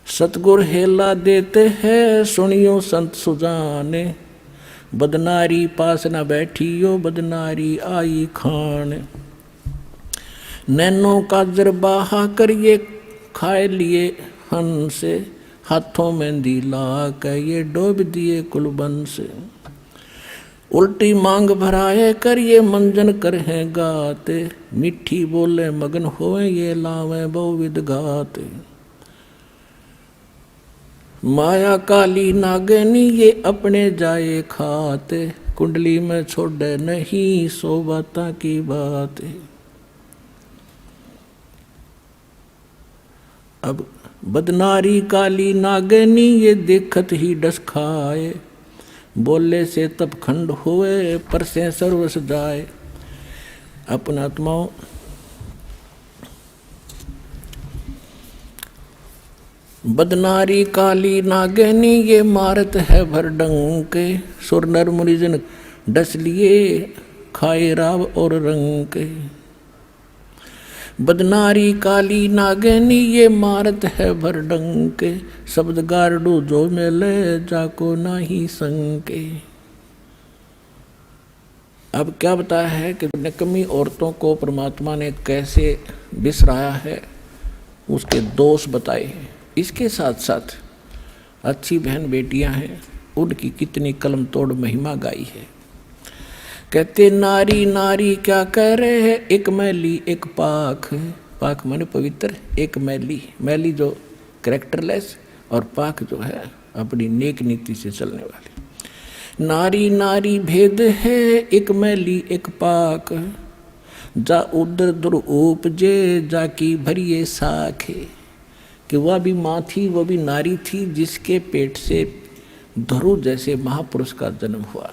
सतगुर हेला देते हैं, सुनियो संत सुजाने। बदनारी पास न बैठियो, बदनारी आई खान। नैनो काजर बाहा करिए, खाए लिए हंस। हाथों में दिला के, ये डोब दिए कुलबन से। उल्टी मांग भराए कर, ये मंजन कर हैं गाते। मीठी बोले मगन होए, ये लावे बहुविध गाते। माया काली नागनी, ये अपने जाए खाते। कुंडली में छोड़े नहीं, सो बाता की बात। अब बदनारी काली नागनी ये देखत ही डस खाए, बोले से तब खंड हुए पर से सर्वस जाए। अपन आत्माओं, बदनारी काली नागनी ये मारत है भर डंके, सुर नर मुनिजन डस लिए खाए राव और रंग। बदनारी काली नागनी ये मारत है भर डंके, शब्द गारडू जो मिले जाको नाही संके। अब क्या बताया है कि निकम्मी औरतों को परमात्मा ने कैसे बिसराया है, उसके दोष बताए हैं। इसके साथ साथ अच्छी बहन बेटियां हैं, उनकी कितनी कलम तोड़ महिमा गाई है। कहते नारी नारी क्या करे है, एक मैली एक पाक। पाक माने पवित्र, एक मैली, मैली जो कैरेक्टरलेस, और पाक जो है अपनी नेक नीति से चलने वाली। नारी नारी भेद है, एक मैली एक पाक, जा उदर दुर उपजे जाकी भरिए साखे। कि वह भी माँ थी, वह भी नारी थी, जिसके पेट से धरु जैसे महापुरुष का जन्म हुआ।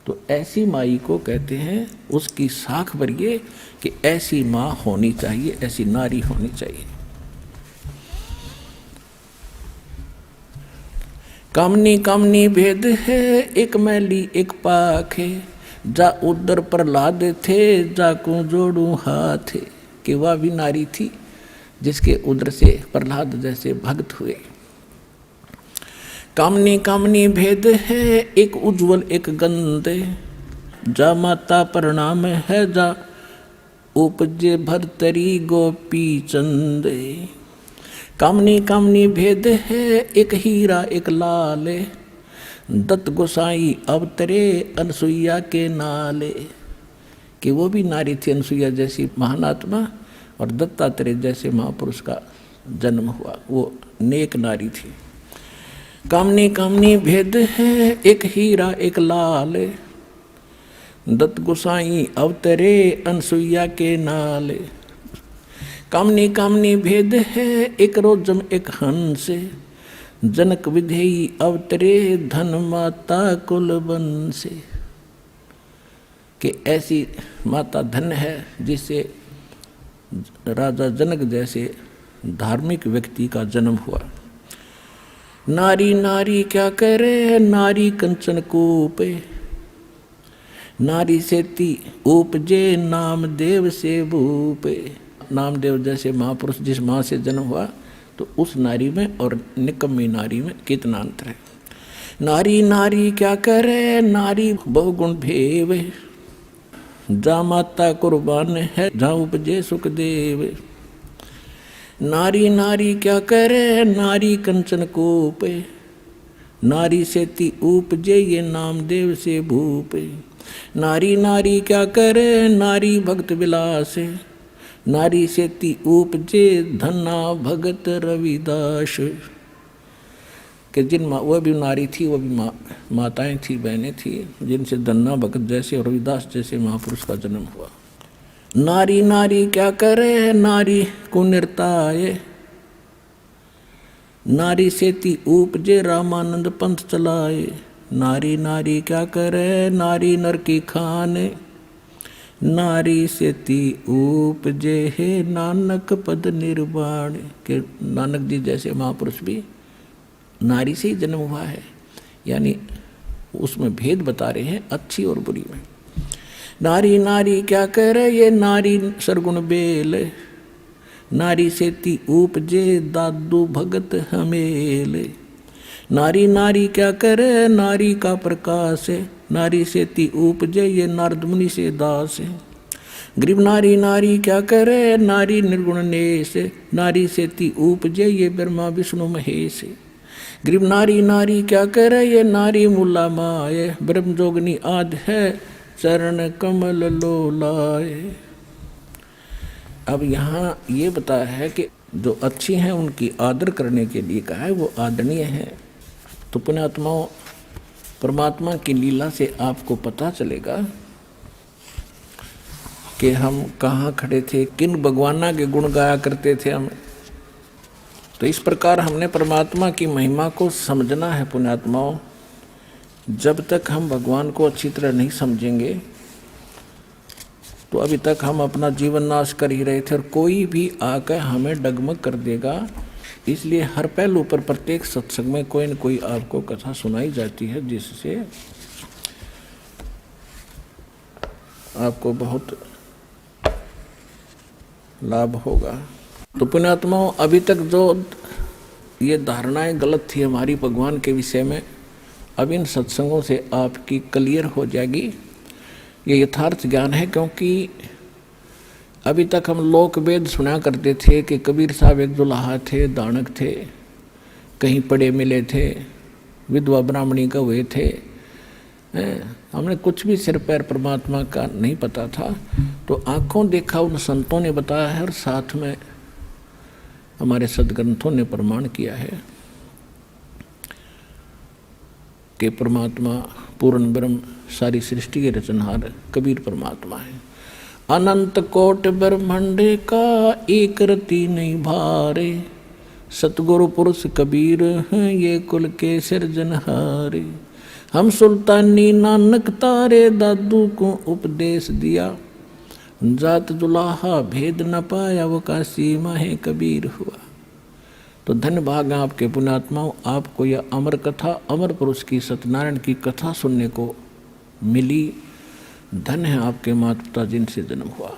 तो ऐसी माई को कहते हैं, उसकी साख भरिए कि ऐसी माँ होनी चाहिए, ऐसी नारी होनी चाहिए। कामनी कामनी भेद है, एक मैली एक पाख है, जा उदर प्रहलाद थे जाको जोड़ू हाथ। कि वह भी नारी थी, जिसके उदर से प्रहलाद जैसे भक्त हुए। कामनी कामनी भेद है, एक उज्जवल एक गंदे, जा माता प्रणाम है जा उपजे भरतरी गोपी चंदे। कामनी कामनी भेद है, एक हीरा एक लाले, दत्त गोसाई अवतरे अनसुईया के नाले। कि वो भी नारी थी, अनसुईया जैसी महान आत्मा, और दत्तात्रेय जैसे महापुरुष का जन्म हुआ, वो नेक नारी थी। कामनी कामनी भेद है, एक हीरा एक लाल, दत्त गोसाई अवतरे अनसुईया के नाल। कामनी कामनी भेद है, एक रोजम एक हंस, जनक विधेयी अवतरे धन माता कुल वंश। कि ऐसी माता धन है, जिससे राजा जनक जैसे धार्मिक व्यक्ति का जन्म हुआ। नारी नारी क्या करे, नारी कंचन कूपे, नारी सेती उपजे नामदेव से भूपे। नामदेव जैसे महापुरुष जिस माँ से जन्म हुआ, तो उस नारी में और निकम्मी नारी में कितना अंतर है। नारी नारी क्या करे, नारी बहुगुण भेव, जा माता कुर्बान है जा उपजे सुखदेव। नारी नारी क्या करे, नारी कंचन कूपे, नारी सेती उपजे ये नामदेव से भूपे। नारी नारी क्या करे, नारी भक्त विलास, नारी सेती उपजे धन्ना भगत रविदास। कि जिन वह भी नारी थी, वह भी माताएं थी, बहनें थी, जिनसे धन्ना भगत जैसे और रविदास जैसे महापुरुष का जन्म हुआ। नारी नारी क्या करे, नारी कुनिरताए, नारी सेती उपजे रामानंद पंथ चलाए। नारी नारी क्या करे, नारी नर की खाने, नारी सेती उपजे है नानक पद निर्वाण। के नानक जी जैसे महापुरुष भी नारी से ही जन्म हुआ है, यानी उसमें भेद बता रहे हैं अच्छी और बुरी में। नारी नारी क्या करे, ये नारी सरगुण बेल, नारी सेती उपजे दादू भगत हमेल। नारी नारी क्या करे, नारी का प्रकाश, नारी सेती उपजे ये नारद मुनि से दास। गरीब नारी नारी क्या करे, नारी निर्गुण नेश, नारी सेती उपजे ये ब्रह्मा विष्णु महेश। गरीब नारी नारी क्या करे, ये नारी मुला माए, ब्रह्म जोगनी आद है चरण कमल लोलाए। अब यहाँ ये बताया है कि जो अच्छी हैं उनकी आदर करने के लिए कहा है, वो आदरणीय है। तो पुण्यात्माओं, परमात्मा की लीला से आपको पता चलेगा कि हम कहाँ खड़े थे, किन भगवाना के गुण गाया करते थे हम। तो इस प्रकार हमने परमात्मा की महिमा को समझना है पुण्यात्माओं। जब तक हम भगवान को अच्छी तरह नहीं समझेंगे तो अभी तक हम अपना जीवन नाश कर ही रहे थे और कोई भी आकर हमें डगमग कर देगा। इसलिए हर पहलू पर प्रत्येक सत्संग में कोई न कोई आपको कथा सुनाई जाती है जिससे आपको बहुत लाभ होगा। तो पुण्यात्माओं, अभी तक जो ये धारणाएं गलत थी हमारी भगवान के विषय में, अब इन सत्संगों से आपकी क्लियर हो जाएगी। ये यथार्थ ज्ञान है, क्योंकि अभी तक हम लोक वेद सुना करते थे कि कबीर साहब एक दुल्हा थे, दानक थे, कहीं पड़े मिले थे, विधवा ब्राह्मणी का हुए थे। हमने कुछ भी सिर पैर परमात्मा का नहीं पता था। तो आंखों देखा उन संतों ने बताया है और साथ में हमारे सदग्रंथों ने प्रमाण किया है कि परमात्मा पूर्ण ब्रह्म सारी सृष्टि के रचनहार कबीर परमात्मा है। अनंत कोट ब्रह्मांड का एक रति नहीं भारे, सतगुरु पुरुष कबीर हैं ये कुल के सिरजनहारे। हम सुल्तानी नानक तारे दादू को उपदेश दिया, जात दुलाहा भेद न पाया वो काशी माहे कबीर हुआ। तो धन्य भाग आपके पुण्यात्माओं, आपको यह अमर कथा, अमर पुरुष की सत्यनारायण की कथा सुनने को मिली। धन्य है आपके माता पिता जिनसे जन्म हुआ।